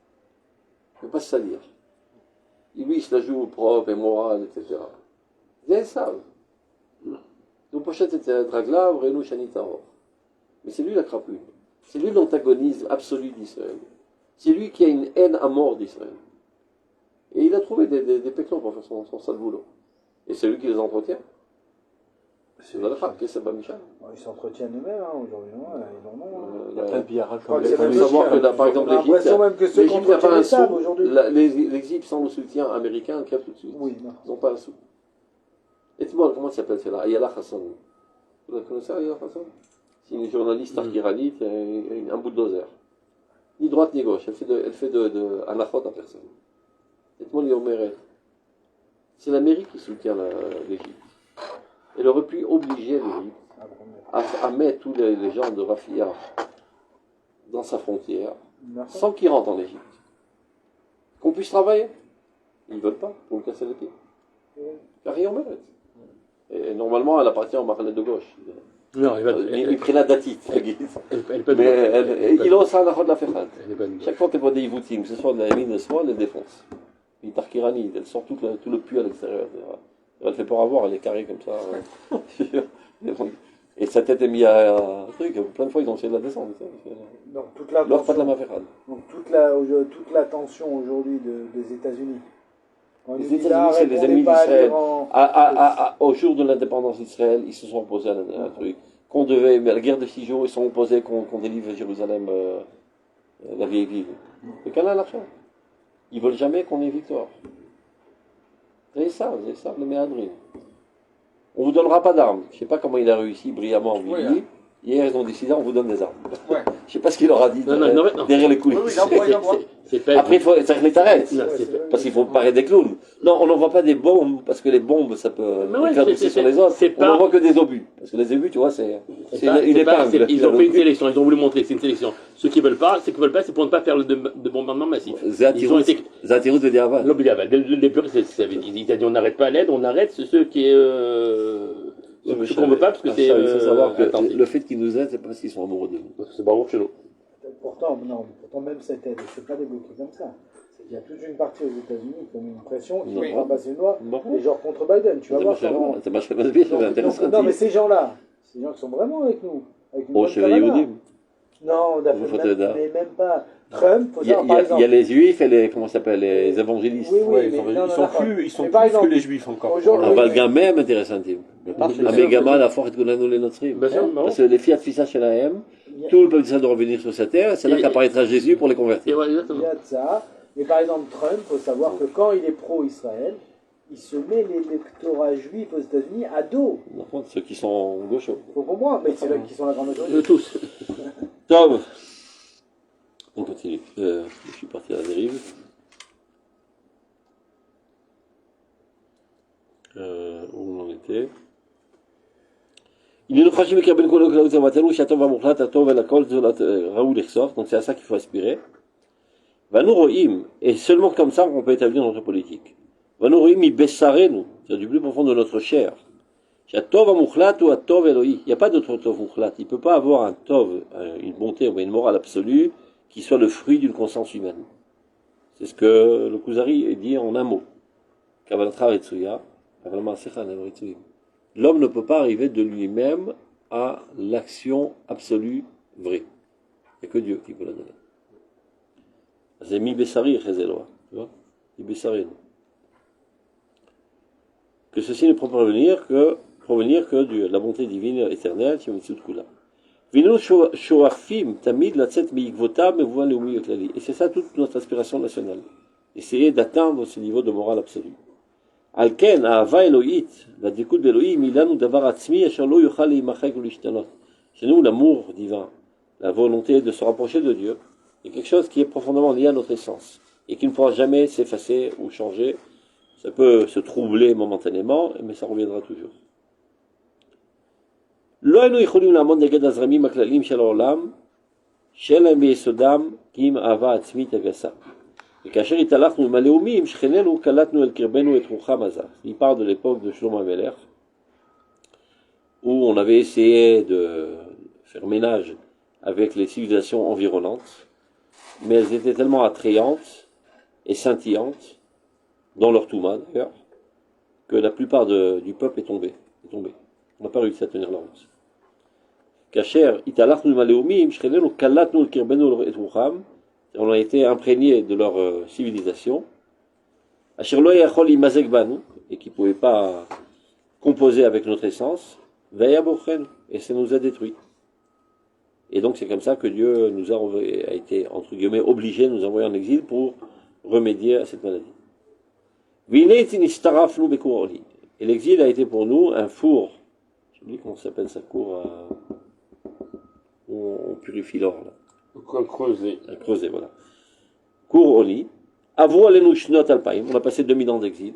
Il ne peut pas se salir. lui, il se la joue propre et morale, etc. C'est ça. Nous pochette c'était un draglav, Renou Shanitaro. Mais c'est lui la crapule. C'est lui l'antagonisme absolu d'Israël. C'est lui qui a une haine à mort d'Israël. Et il a trouvé des péclons pour faire son sale boulot. Et c'est lui qui les entretient. C'est la frappe, qu'est-ce que c'est pas Michel? Ils s'entretiennent eux-mêmes aujourd'hui, Il y a plein de billard. Il faut savoir que, par exemple, l'Égypte, même que ceux l'Égypte n'a pas un sou. aujourd'hui. L'Égypte, sans le soutien américain, crève tout de suite. Oui, non. Ils n'ont pas un sou. Et comment il s'appelle celle-là? Ayala Hassan. Vous la connaissez, Ayala Hassan? C'est une journaliste arkiranite, un bulldozer. Ni droite ni gauche, elle fait de anachot à personne. Et tout le monde lui omérait. C'est l'Amérique qui soutient l'Égypte. Elle aurait pu obliger l'Égypte à mettre tous les gens de Rafia dans sa frontière, sans qu'ils rentrent en Égypte. Qu'on puisse travailler. Ils ne veulent pas, pour me casser les pieds. Car ils en méritent. Et normalement, elle appartient au Mahalet de gauche. Non, il prit la datite, mais il a aussi un accord de la féchade. Chaque fois qu'elle voit des Yvoutim, que ce soit de la mine de soi, elle les défonce. Il est arkiranide, elle sort tout le puits à l'extérieur. Elle fait pas avoir, elle est carrée comme ça. Et sa tête est mise à un truc, plein de fois ils ont essayé de la descendre. Donc toute la Leur pas de la maféchade. Donc toute la tension aujourd'hui des États-Unis. Les États-Unis, c'est les ennemis d'Israël. Au jour de l'indépendance d'Israël, ils se sont opposés à un truc. Mais à la guerre de 6 jours, ils sont opposés qu'on délivre Jérusalem, la vieille ville. Le canal l'argent. Ils veulent jamais qu'on ait victoire. Vous savez ça, le méandrine. On ne vous donnera pas d'armes. Je ne sais pas comment il a réussi brillamment, Willy. Hier, ils ont décidé, on vous donne des armes. Ouais. Je ne sais pas ce qu'il leur a dit derrière les coulisses. Après, il faut que les t'arrêtes. Parce qu'il faut paraître des clowns. Non, on n'envoie pas des bombes, parce que les bombes, ça peut faire pousser sur les autres. On n'envoie que des obus. Parce que les obus, tu vois, c'est une épingle. Ils ont fait une sélection, ils ont voulu montrer que c'est une sélection. Ceux qui ne veulent pas, c'est pour ne pas faire de bombardement massif. Zatirus veut dire aval. L'obligaval. Le début, il a dit on n'arrête pas l'aide, on arrête ceux qui ce qu'on ne veut pas, parce que c'est. Il faut savoir que le fait qu'ils nous aident, c'est pas parce qu'ils sont amoureux de nous. C'est pas amoureux chez nous. Pourtant, même cette aide, c'est pas débloqué comme ça. Il y a toute une partie aux États-Unis qui ont mis une pression, qui vont ramasser une loi, et genre contre Biden. Tu vas voir ça. C'est intéressant. Non, mais ces gens-là, ces gens qui sont vraiment avec nous. Oh, chérie Yehudim. Non, mais même pas. Trump, il y a les juifs et les évangélistes. Oui, ils sont plus que les juifs encore. אבל même intéressantים. המגמה להפוך את כולנו לנוצרים. Parce que les fiat fissa שלהם, tout le peuple d'Israël doit revenir sur cette terre, c'est là qu'apparaîtra Jésus pour les convertir. Il y a de ça. Mais par exemple, Trump, il faut savoir que quand il est pro-Israël, il se met l'électorat juif aux États-Unis à dos. Ceux qui sont gauchos. Faut comprendre, mais c'est là qui sont la grande majorité. De tous. Tov. On continue. Je suis parti à la dérive. Où on en était? Il est le fragile qui a bien connu que la haute matin, Chateau va montrer à Tov et la colle de la Raoul Exor, donc c'est à ça qu'il faut aspirer. Va nous rohim, et seulement comme ça qu'on peut établir notre politique. Va nous rohim, il baisserait nous, c'est du plus profond de notre chair. Chateau va mouklat ou à Tov Eloi. Il n'y a pas d'autre Tov mouklat. Il ne peut pas avoir un Tov, une bonté ou une morale absolue qui soit le fruit d'une conscience humaine. C'est ce que le Kuzari dit en un mot. L'homme ne peut pas arriver de lui-même à l'action absolue vraie. Il n'y a que Dieu qui peut la donner. C'est mi bessari, tu vois, mi bessari. Que ceci ne peut provenir que de la bonté divine éternelle, qui est au-dessus de Kula. Et c'est ça toute notre aspiration nationale. Essayer d'atteindre ce niveau de morale absolue. Alken, Ahava Elohit, la découte d'Elohim, Milanu Davar Atzmi, Asherlo Yochal Imachek Ulishtanot. Chez nous, l'amour divin, la volonté de se rapprocher de Dieu, est quelque chose qui est profondément lié à notre essence et qui ne pourra jamais s'effacer ou changer. Ça peut se troubler momentanément, mais ça reviendra toujours. לא היינו יכולים לעמוד נגד הזרמים הכלליים של העולם, שאין להם ביסודם עם אהבה עצמית הגסה. וכאשר התהלכנו עם הלאומים, שכנינו קלטנו אל קרבנו את רוחם עזה. Il parle de l'époque de Shlomo HaMelech, où on avait essayé de faire ménage avec les civilisations environnantes, mais elles étaient tellement attrayantes et scintillantes dans leur Touma d'ailleurs, que la plupart du peuple est tombé. On n'a pas réussi à tenir la route. Kacher, italachnu maleumim, shchelenu kalatnu kirbenu et rucham. On a été imprégnés de leur civilisation. Asher lo yachol imazek banu, et qui ne pouvaient pas composer avec notre essence. Veya bochen, et ça nous a détruits. Et donc c'est comme ça que Dieu nous a été, entre guillemets, obligé de nous envoyer en exil pour remédier à cette maladie. Et l'exil a été pour nous un four. Je dis comment s'appelle ça, cour où on purifie l'or là. Un creuset. Un creuset, voilà. Cour au lit. Avro alenu shnot alpaim. On a passé 2000 ans d'exil.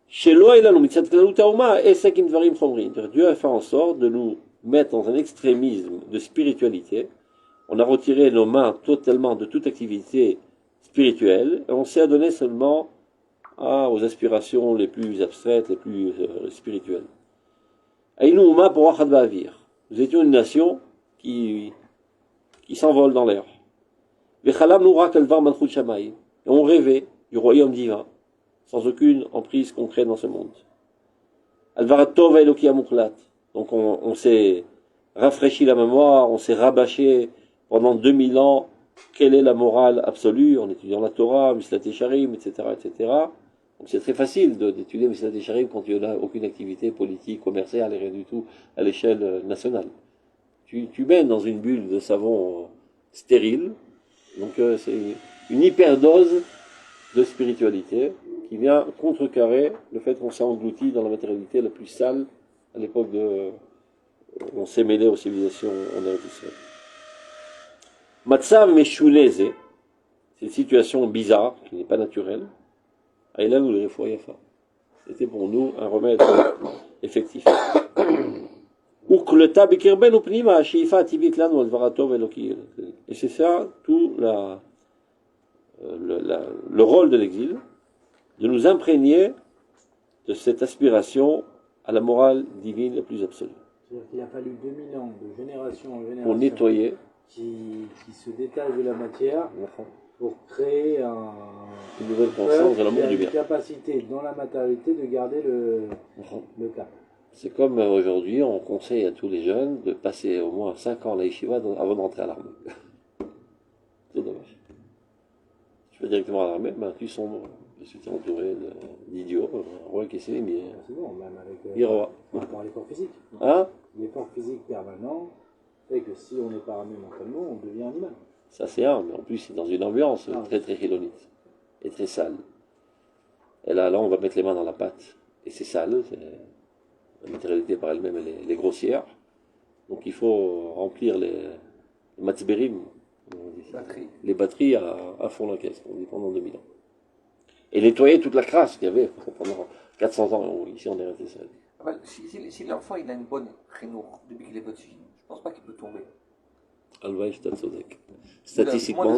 Shelo elanu mitzat klalut haoma esekim dvarim chomrin. Dieu a fait en sorte de nous mettre dans un extrémisme de spiritualité. On a retiré nos mains totalement de toute activité spirituelle et on s'est adonné seulement aux aspirations les plus abstraites, les plus spirituelles. Nous étions une nation qui s'envole dans l'air. Et on rêvait du royaume divin, sans aucune emprise concrète dans ce monde. Donc on s'est rafraîchi la mémoire, on s'est rabâché pendant 2000 ans quelle est la morale absolue, en étudiant la Torah, Mislat Yesharim, etc., etc. Donc c'est très facile d'étudier Mislat Yesharim quand il n'y a aucune activité politique, commerciale et rien du tout à l'échelle nationale. Tu baignes dans une bulle de savon stérile, donc c'est une hyperdose de spiritualité qui vient contrecarrer le fait qu'on s'est englouti dans la matérialité la plus sale à l'époque où on s'est mêlé aux civilisations en Eretz Israël. Matzav Meshuleze, c'est une situation bizarre, qui n'est pas naturelle. Aïla nous le refoyafa. C'était pour nous un remède effectif. Et c'est ça tout le rôle de l'exil, de nous imprégner de cette aspiration à la morale divine la plus absolue. C'est-à-dire qu'il a fallu 2000 ans, de génération en génération, pour nettoyer, qui se détache de la matière, pour créer une nouvelle conscience de l'amour du bien. Une capacité dans la matérialité de garder le cap. C'est comme aujourd'hui, on conseille à tous les jeunes de passer au moins 5 ans à la yeshiva avant d'entrer à l'armée. C'est dommage. Tu vas directement à l'armée, ben tu sombres. Parce que tu es entouré d'idiots, roi qui s'est mis. C'est bon, même avec par rapport à l'effort physique. Hein? L'effort physique permanent fait que si on n'est pas armé mentalement, on devient animal. Ça c'est un, mais en plus c'est dans une ambiance très très chilonite et très sale. Et là on va mettre les mains dans la pâte. Et c'est sale, la matérialité par elle-même elle est grossière. Donc il faut remplir les matzberim, les batteries à fond la caisse, on dit pendant 2000 ans. Et nettoyer toute la crasse qu'il y avait pendant 400 ans ici en Eretz Israël. Si l'enfant il a une bonne chinour depuis qu'il est petit, je ne pense pas qu'il peut tomber. Alvaï, statistiquement,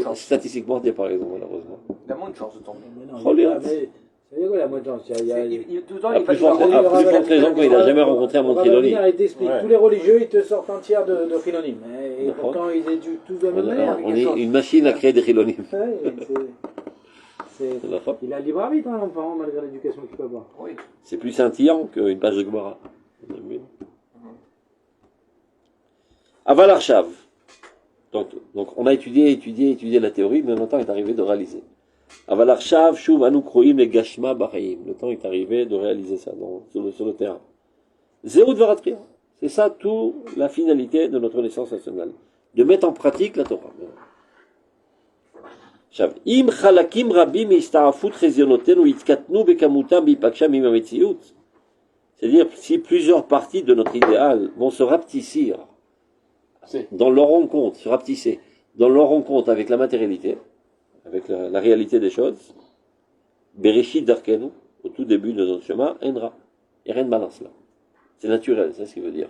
il n'y a pas raison, malheureusement. Il a moins de chance de tomber. Ça veut dire quoi la moins de chance? Il a plus forte raison quand il n'a jamais rencontré un Montriloni. Il t'explique, tous les religieux, ils te sortent un tiers de chilonim. Et pourtant, ils éduquent tous de la même manière. On est une machine à créer des chilonim. Il a le libre arbitre, l'enfant, malgré l'éducation qu'il peut avoir. Oui. C'est plus scintillant qu'une page de Gemara. Aval Arshav. Donc on a étudié la théorie, mais le temps est arrivé de réaliser. Aval Arshav, Shuv Anu Kroim le Gashma B'Chaim. Le temps est arrivé de réaliser ça sur le terrain. Zéou Dvaratria. C'est ça toute la finalité de notre naissance nationale. De mettre en pratique la Torah. Im Chalakim Rabim Ista'afut Chezionotenu Itkatnu Bekamutam Bipaksham Imametziut. C'est-à-dire, si plusieurs parties de notre idéal vont se rapetissir dans leur rencontre, dans leur rencontre avec la matérialité, avec la réalité des choses, Bereshit Darkenu, au tout début de notre chemin, Endra. Il n'y a rien de balance là. C'est naturel, c'est ce qu'il veut dire.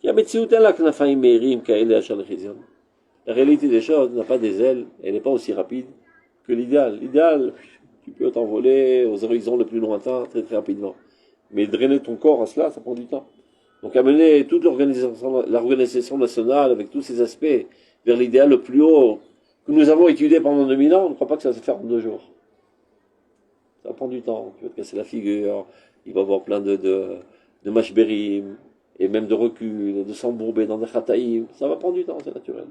La réalité des choses n'a pas des ailes, elle n'est pas aussi rapide que l'idéal. L'idéal, tu peux t'envoler aux horizons les plus lointains très très rapidement. Mais drainer ton corps à cela, ça prend du temps. Donc amener toute l'organisation nationale avec tous ses aspects vers l'idéal le plus haut que nous avons étudié pendant 2000 ans, on ne croit pas que ça va se faire en 2 jours. Ça va prendre du temps. Tu vas te casser la figure, il va y avoir plein de mashberim, et même de recul, de s'embourber dans des khataïm. Ça va prendre du temps, c'est naturel.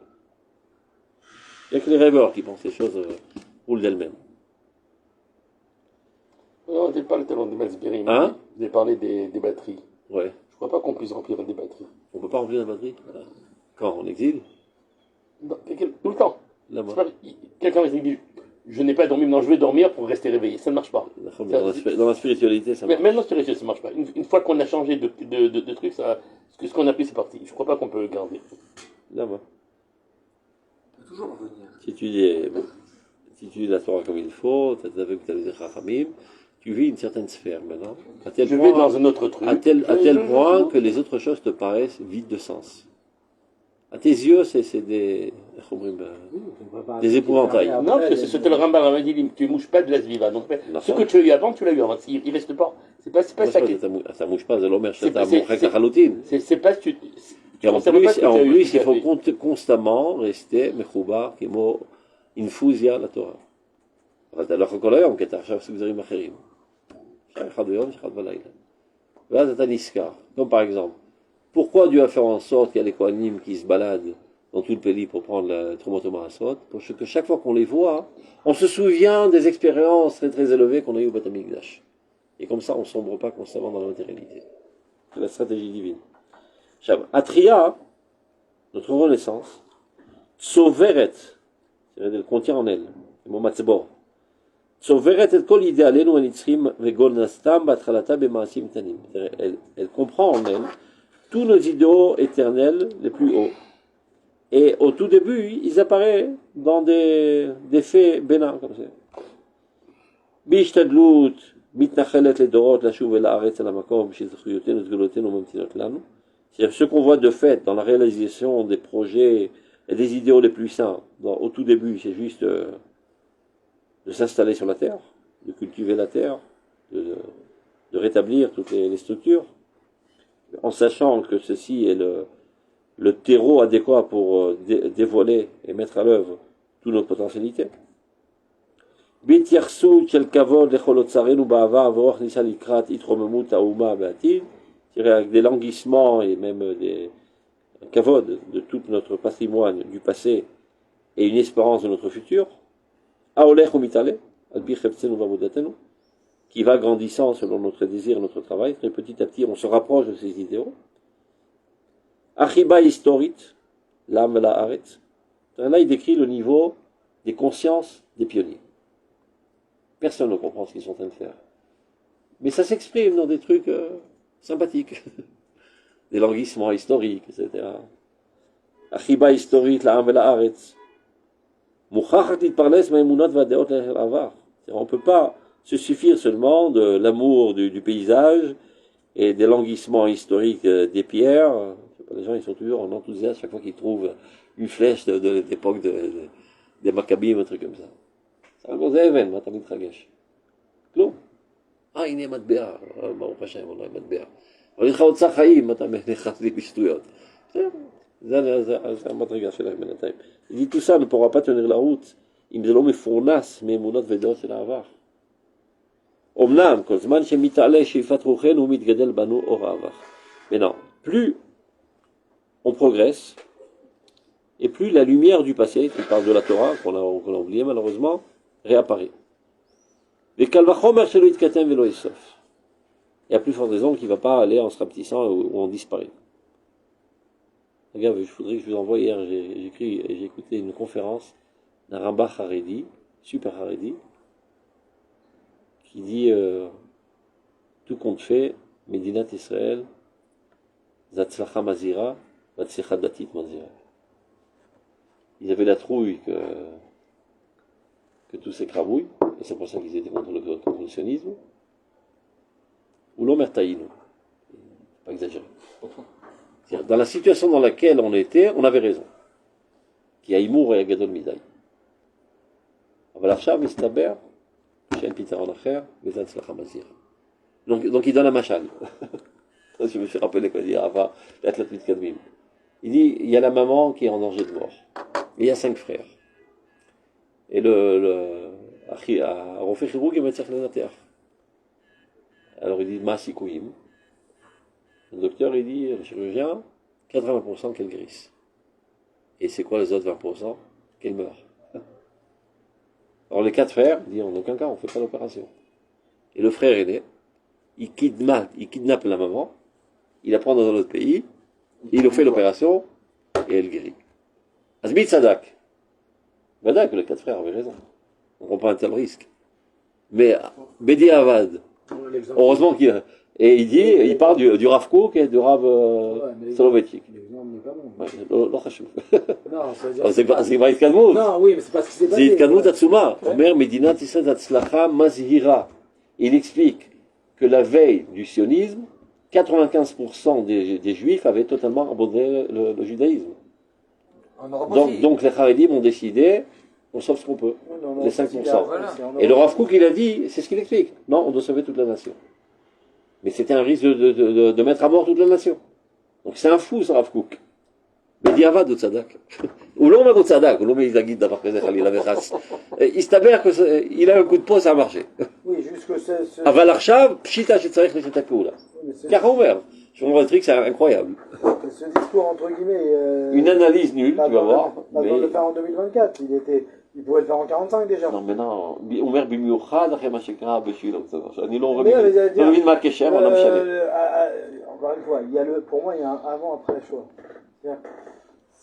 Il n'y a que les rêveurs qui pensent les choses roulent d'elles-mêmes. Non, j'ai parlé tellement des Masbirim. Hein? J'ai parlé des batteries. Ouais. Je crois pas qu'on puisse remplir des batteries. On ne peut pas remplir la batterie. Quand? En exil? Tout le temps. Là-bas. Quelqu'un m'a dit, je n'ai pas dormi, maintenant je vais dormir pour rester réveillé. Ça ne marche pas. Dans la spiritualité, ça marche. Même dans la spiritualité, ça ne marche pas. Une fois qu'on a changé de truc, ce qu'on a pris, c'est parti. Je ne crois pas qu'on peut le garder. Là-bas. On peut toujours revenir. Si tu lis la Torah comme il faut, tu as vu que tu as les Chachamim, tu vis une certaine sphère maintenant. Je vais dans un autre truc. À tel point que les autres choses te paraissent vides de sens. À tes yeux, c'est des épouvantails. Non, c'était le Rambam, il m'a dit, tu ne mouches pas de la Zviva. Donc, ce que tu as eu avant, tu l'as eu avant. Il ne reste pas. C'est pas ça qui. Ça ne mouche pas, c'est l'omer, c'est C'est pas ce que tu. Et en plus, il faut constamment rester mechoubar, כמו אינפוזיה לתורה. אבל אתה לא יכול כל היום, כי אתה עכשיו עושה גזרים אחרים. שעה אחד ביום, שעה אחד בלילה. ואז אתה נזכר. Comme par exemple, pourquoi Dieu a fait en sorte qu'il y a les Kohanim qui se baladent dans tout le pays pour prendre la Tromotoma Asot? Pour que chaque fois qu'on les voit, on se souvient des expériences très très élevées qu'on a eues au Beth Amikdash. Et comme ça, on ne sombre pas constamment dans la matérialité. C'est la stratégie divine. Atria, notre renaissance, Tsoveret, c'est-à-dire elle contient en elle, le mot matzbor, Tsoveret et kol idéalenu anitzrim vegol nastam batchalata bemaasim tanim. Elle comprend en elle tous nos idéaux éternels les plus hauts. Et au tout début, ils apparaissent dans des faits bénins comme ça. Bishtadlut, mitnachelet ledorot, lashuv el haaretz al hamakom, shizchuyotenu zgolotenu mamtinot lanu. C'est-à-dire ce qu'on voit de fait dans la réalisation des projets et des idéaux les plus saints. Au tout début, c'est juste de s'installer sur la terre, de cultiver la terre, de rétablir toutes les structures, en sachant que ceci est le terreau adéquat pour dévoiler et mettre à l'œuvre toute notre potentialité. Avec des languissements et même des kavod de tout notre patrimoine du passé et une espérance de notre futur, qui va grandissant selon notre désir et notre travail, très petit à petit on se rapproche de ces idéaux. Achiba historite, l'âme la haaretz. Là il décrit le niveau des consciences des pionniers. Personne ne comprend ce qu'ils sont en train de faire. Mais ça s'exprime dans des trucs sympathiques. Des languissements historiques, etc. Achiba historite, l'âme la haaretz. On ne peut pas se suffire seulement de l'amour du paysage et des languissements historiques des pierres. Les gens ils sont toujours en enthousiasme chaque fois qu'ils trouvent une flèche de l'époque des Maccabim, un truc comme ça. C'est un gros événement, אתה מתרגש. כלום. הנה מטבע, ברוך השם, אולי מטבע. אבל יש לך עוד חיים, אתה נכנס לי בשטויות. זה המדרגה שלהם בינתיים. Il dit tout ça ne pourra pas tenir la route אם זה לא מפורנס מאמונות ודעות של העבר. אמנם, כל זמן שמתעלה שאיפת רוחנו מתגדל בנו אור העבר. Mais non, plus on progresse, et plus la lumière du passé, qui parle de la Torah, qu'on a oublié malheureusement, réapparaît. Et à plus forte raison qu'il ne va pas aller en se rapetissant ou en disparaît. Regarde, je voudrais que je vous envoie hier, j'ai écouté une conférence d'un Rambam Haredi, super Haredi, qui dit tout compte fait, Medinat Israël, Zatzlacha Mazira, Vatzlacha Datit Mazira. Ils avaient la trouille que tout s'écrabouille, et c'est pour ça qu'ils étaient contre le sionisme. Ou l'omertaïno. Pas exagéré. Dans la situation dans laquelle on était, on avait raison. Qui a Imour et Agadol Midaï. אבל עכשיו מסתבר שאין פתרון אחר, וזה הצלחה מזהירה. Donc il donne un machal. Je me suis rappelé quoi dire avant l'athlète Mitkadmim. Il dit, il y a la maman qui est en danger de mort. Et il y a 5 frères. Et הרופא כירורג אם צריך לנתח. Alors il dit, ma sikouyim. Le docteur, il dit, le chirurgien, 80% qu'elle guérisse. Et c'est quoi les autres 20%? Qu'elle meurt. Alors les 4 frères, il dit, en aucun cas, on ne fait pas l'opération. Et le frère aîné, il kidnappe la maman, il la prend dans un autre pays, il lui fait l'opération, et elle guérit. Asbit Sadak. Voilà que les 4 frères avaient raison. On ne prend pas un tel risque. Mais Bedi Avad, heureusement qu'il a. Et il parle du Rav Kook et du Rav Soloveitchik. C'est pas Itkadmout. Non, oui, mais c'est pas ce qui s'est passé. C'est Itkadmout Atsuma. Omer Medina Tissad Atzlacha Mazhira. Il explique que la veille du sionisme, 95% des juifs avaient totalement abandonné le judaïsme. Donc les Haredim ont décidé, on sauve ce qu'on peut, les 5%. Et le Rav Kook, il a dit, c'est ce qu'il explique. Non, on doit sauver toute la nation. Mais c'était un risque de mettre à mort toute la nation. Donc c'est un fou, ce Rav Kook. Mais diavad au tzadak. Ou l'on met au tzadak, ou l'on met il a guide d'avoir présent Khalil Avechas. Il s'avère qu'il a un coup de poing, ça a marché. Oui, juste que c'est. Aval Arshav, pshita shetzarech lechetapou là. Car ouvert. Je vous montre le truc, c'est incroyable. Ce discours, entre guillemets. Une analyse nulle, tu vas voir. Pas Mais... de le faire en 2024. Il pouvait le faire en 45 déjà. Non, mais non. Omer bimiouchad, après ma shekra, béchil, אני לא Mais מבין מה הקשר, on לא משנה. Encore une fois, pour moi, il y a un avant, après le choix.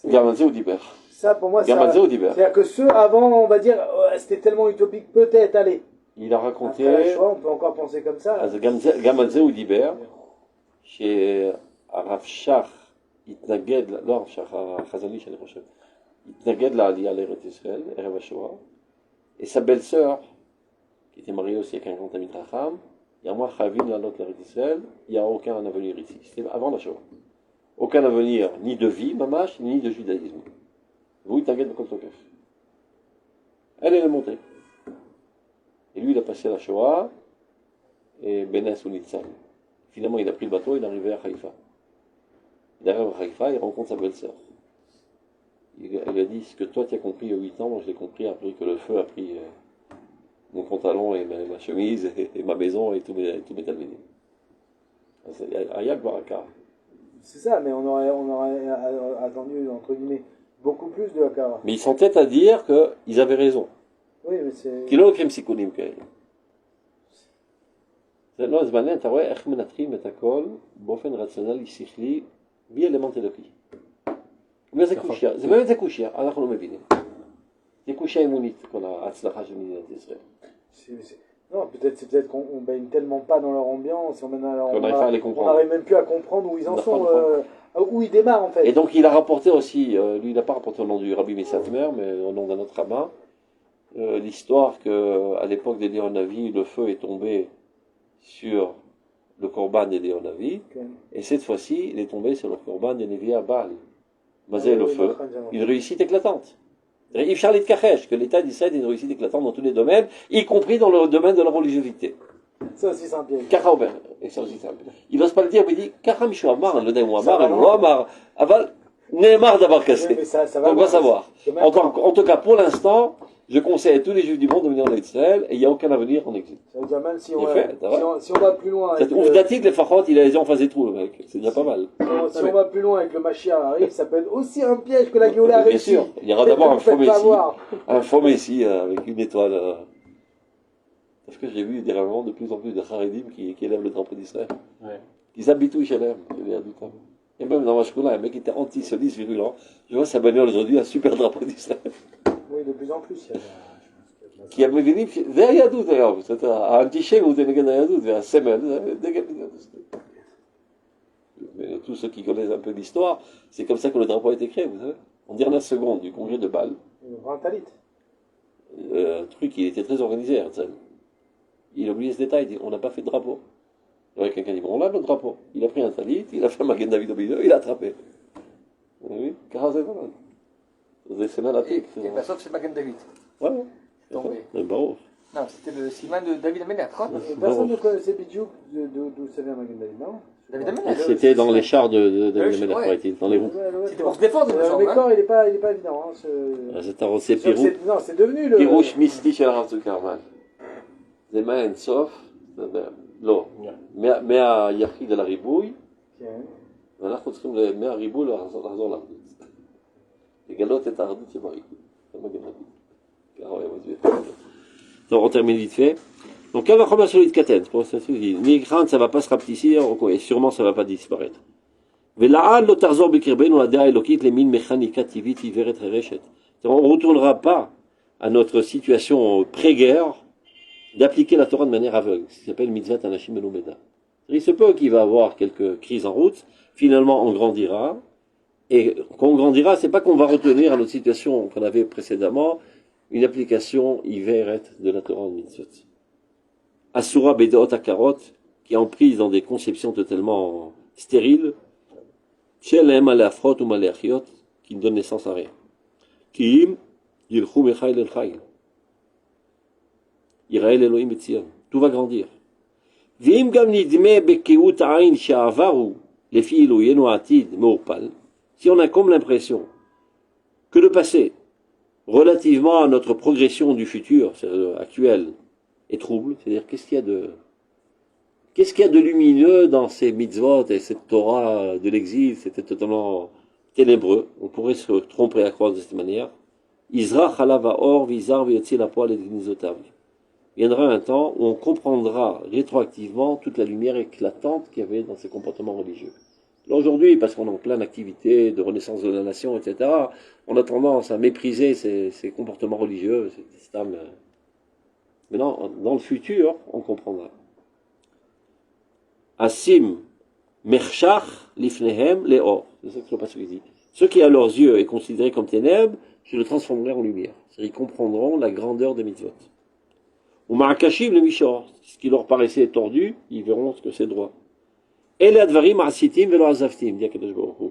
גם על זה הוא דיבר. Ça, pour moi, גם על זה הוא דיבר. c'est-à-dire que ceux avant, on va dire, c'était tellement utopique, peut-être, allez. Il a raconté... Après le choix, on peut encore penser comme ça. אז גם על זה הוא דיבר, שהרב שך התנגד, לא הרב שך, החזוני שאני חושב, התנגד לעלייה לארץ ישראל, ערב השואה, et sa belle-sœur, qui était mariée aussi avec un grand ami de Racham, il y a moi, Chavim, la note l'Eretz Israël, il n'y a aucun avenir ici. C'était avant la Shoah. Aucun avenir, ni de vie, mamash, ni de judaïsme. Vous, il t'inquiète de Koltokef. Elle est montée. Et lui, il a passé la Shoah, et Benes ou Nitzan. Finalement, il a pris le bateau, il est arrivé à Haïfa. Il arrive à Haïfa, il rencontre sa belle-sœur. Elle lui a dit, ce que toi tu as compris il y a 8 ans, moi je l'ai compris après que le feu a pris mon pantalon et ma chemise et ma maison et tous mes talmidim. C'est Ayak Baraka. C'est ça, mais on aurait attendu, entre guillemets, beaucoup plus de Hakara. Mais ils s'entêtent à dire qu'ils avaient raison. Oui, mais c'est... Qu'ils n'ont aucun psychonym כאלה. זה לא, אז מעניין, אתה רואה איך מנתחים את הכל באופן רציונלי, שכלי, בלי אלמנט אלוקי. זה קושיה, זה באמת זה קושיה, אנחנו לא מבינים. זה קושיה אימונית, כל ההצלחה של מדינת ישראל. Non, peut-être qu'on baigne tellement pas dans leur ambiance, on n'arrive même plus à comprendre où ils en sont, où ils démarrent en fait. Et donc il a rapporté aussi, lui il n'a pas rapporté au nom du Rabbi Messatmer, mais au nom d'un autre rabbin, l'histoire qu'à l'époque des Léonavi, le feu est tombé sur le Korban des Léonavi, et cette fois-ci il est tombé sur le Korban des Nevi Abal. Basé le feu, une réussite éclatante. Yves Charlie de Kachesh, que l'État d'Israël est une réussite éclatante dans tous les domaines, y compris dans le domaine de la religiosité. Ça aussi c'est un piège. Et ça aussi c'est un piège. Il n'ose pas le dire, mais il dit Kacham Mishu Amar, le Daim Amar, le Amar, Aval, Neymar d'avoir cassé. On va savoir. En tout cas, pour l'instant, je conseille à tous les juifs du monde de venir en Israël et il n'y a aucun avenir en exil. Ça veut dire même si on va plus loin. Cette ouf datique, les fachot, il a les yeux en face des trous, le mec. C'est déjà pas mal. Si on va plus loin avec le Mashiach arrive, ça peut être aussi un piège que la Géoula a réussi. Bien sûr, il y aura d'abord un faux messie avec une étoile. Parce que j'ai vu dernièrement de plus en plus de Haredim qui élèvent le drapeau d'Israël. Ouais. Ils habitent où ils élèvent, et même dans ma shkoula, un mec qui était anti-sioniste virulent. Je vois sa bagnole aujourd'hui, un super drapeau d'Israël. Oui, de plus en plus. כי הם מבינים שזה היהדות היום, האנטישמיות זה נגד היהדות, והסמל זה נגד מדינת ישראל. Mais tous ceux qui connaissent un peu l'histoire, c'est comme ça que le drapeau a été créé, vous savez. En dernière seconde du congrès de Bâle, le truc, il était très organisé, Herzl. Il a oublié ce détail, il dit, on n'a pas fait de drapeau. Alors quelqu'un dit, bon, on a le drapeau. Il a pris un talit, il a fait un Magen David au milieu, il a attrapé. Oui, car c'est voilà. C'est magnifique. Et la sauce, c'est Magen David. Ouais. Tombé. Non, c'était le Siman de David Améler, quoi. Personne ne connaissait Bidjouk d'où ça vient Magen David, non? David Amelech. C'était dans les chars de Ouais, Amelech, ouais. paraît-il, dans les roues. C'était pour se défendre, il me semble. Le corps, il n'est pas évident. Hein, C'est Pirou. non, c'est devenu le... פירוש מיסטי של הרב צוקרמן. זה מה אין סוף, לא, מהיחיד אל הריבוי, כן. ואנחנו צריכים מהריבוי לחזור לאחדות. לגלות את האחדות שבריבוי. זה מגן רבי. ככה הוא היה מסביר. Donc on termine vite fait. Donc quand la première sur l'itkaten, c'est pour ça que je dis, ni crainte, ça va pas se rapetisser, et sûrement ça va pas disparaître. ולעד לא תחזור בקרבנו הדעה האלוקית למין מכניקה טבעית עיוורת חירשת. On ne retournera pas à notre situation pré-guerre d'appliquer la Torah de manière aveugle, ce qui s'appelle mitzvah anashim melumeda. Il se peut qu'il va y avoir quelques crises en route, finalement on grandira, et quand on grandira, c'est pas qu'on va retenir à notre situation qu'on avait précédemment, une application ivérette de la Torah en mitzvot. Asura bedaot akarot, qui est emprise dans des conceptions totalement stériles, shelem aleafrot ou maleachiot, qui ne donne naissance à rien. כי אם ילכו מחיל אל חיל, יראה אל אלוהים בציון, tout va grandir. ואם גם נדמה בקהות העין שהעבר הוא, לפי אלוהינו העתיד, מעורפל, si on a comme l'impression que le passé, relativement à notre progression du futur, c'est-à-dire actuel, est trouble, c'est-à-dire qu'est-ce qu'il y a de lumineux dans ces mitzvot et cette Torah de l'exil, c'était totalement ténébreux, on pourrait se tromper à croire de cette manière. Izrach alava or vizar v'yotzi la poil et gnizotav. Viendra un temps où on comprendra rétroactivement toute la lumière éclatante qu'il y avait dans ces comportements religieux. Là aujourd'hui, parce qu'on est en pleine activité de renaissance de la nation, etc., on a tendance à mépriser ces comportements religieux, cette âme. Mais non, dans le futur, on comprendra. Asim merchach lifnehem leor. C'est ça que le passage dit. Ce qui à leurs yeux est considéré comme ténèbres, je le transformerai en lumière. C'est-à-dire, ils comprendront la grandeur des mitzvot. Ou ma'akashim le mishor. Ce qui leur paraissait tordu, ils verront ce que c'est droit. Ele advarim asitim velo azavtim, dit Akadosh Baruch Hu.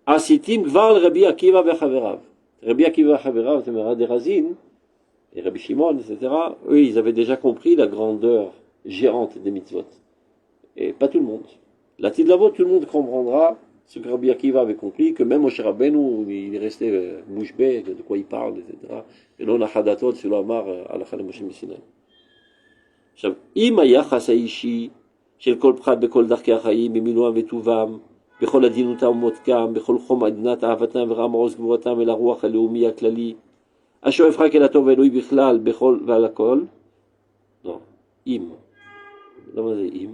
Asitim gvar Rabbi Akiva vechaverav. Rabbi Akiva vechaverav, c'est des Razin, et Rabbi Shimon, etc. Eux, ils avaient déjà compris la grandeur gérante des mitzvot. Et pas tout le monde. La Tidlavot, tout le monde comprendra ce que Rabbi Akiva avait compris, que même Moshe Rabbeinu, il est resté bouche bée, de quoi il parle, etc. Et l'on a hadatot, c'est l'amar, alakha de Moshe Messina. אם היחס האישי של כל פרט בכל דרכי החיים, במילואם וטובם, בכל עדינותם ומותקם, בכל חום עדנת אהבתם ורם עוז גבורתם אל הרוח הלאומי הכללי, השואף רק אל הטוב האלוהי בכלל, בכל ועל הכל, לא, אם. למה זה אם?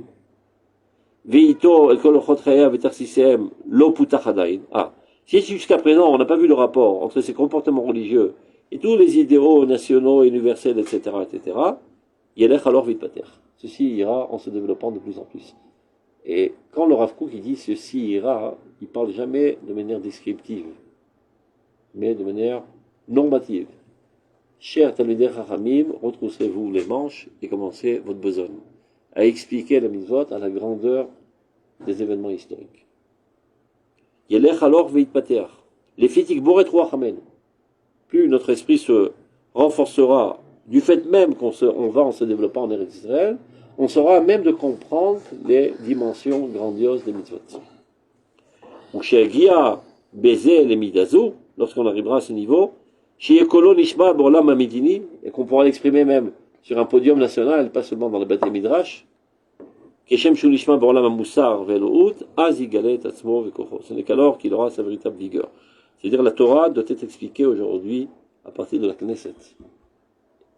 ואיתו אל כל אורחות חייו ותכסיסיהם לא פותח עדיין. Si jusqu'à présent on n'a pas vu le rapport entre ces comportements religieux et tous les idéaux nationaux, universels, etc., etc., Yelech alors vitpater. Ceci ira en se développant de plus en plus. Et quand le Rav Kook il dit ceci ira, il ne parle jamais de manière descriptive, mais de manière normative. Chers Talmidei Chachamim, retroussez-vous les manches et commencez votre besogne à expliquer la mitzvot à la grandeur des événements historiques. Yelech alors vitpater. Les fitik boret ruach amen. Plus notre esprit se renforcera du fait même qu'on va en se développant en Eretz Israël, on sera à même de comprendre les dimensions grandioses des mitzvot. Donc chez Agia, Bézé les Midazo, lorsqu'on arrivera à ce niveau, chez Ekolo Nishma Borlam Amidini, et qu'on pourra l'exprimer même sur un podium national, pas seulement dans le Bate Midrash, Keshem Shulishma Borlam Amoussar Velout, Azigalet Atzmo Vekocho. Ce n'est qu'alors qu'il aura sa véritable vigueur. C'est-à-dire la Torah doit être expliquée aujourd'hui à partir de la Knesset,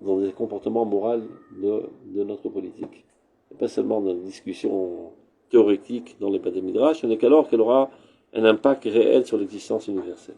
dans des comportements moraux de notre politique. Et pas seulement dans des discussions théorétiques dans les Bate Midrash, ce n'est qu'alors qu'elle aura un impact réel sur l'existence universelle.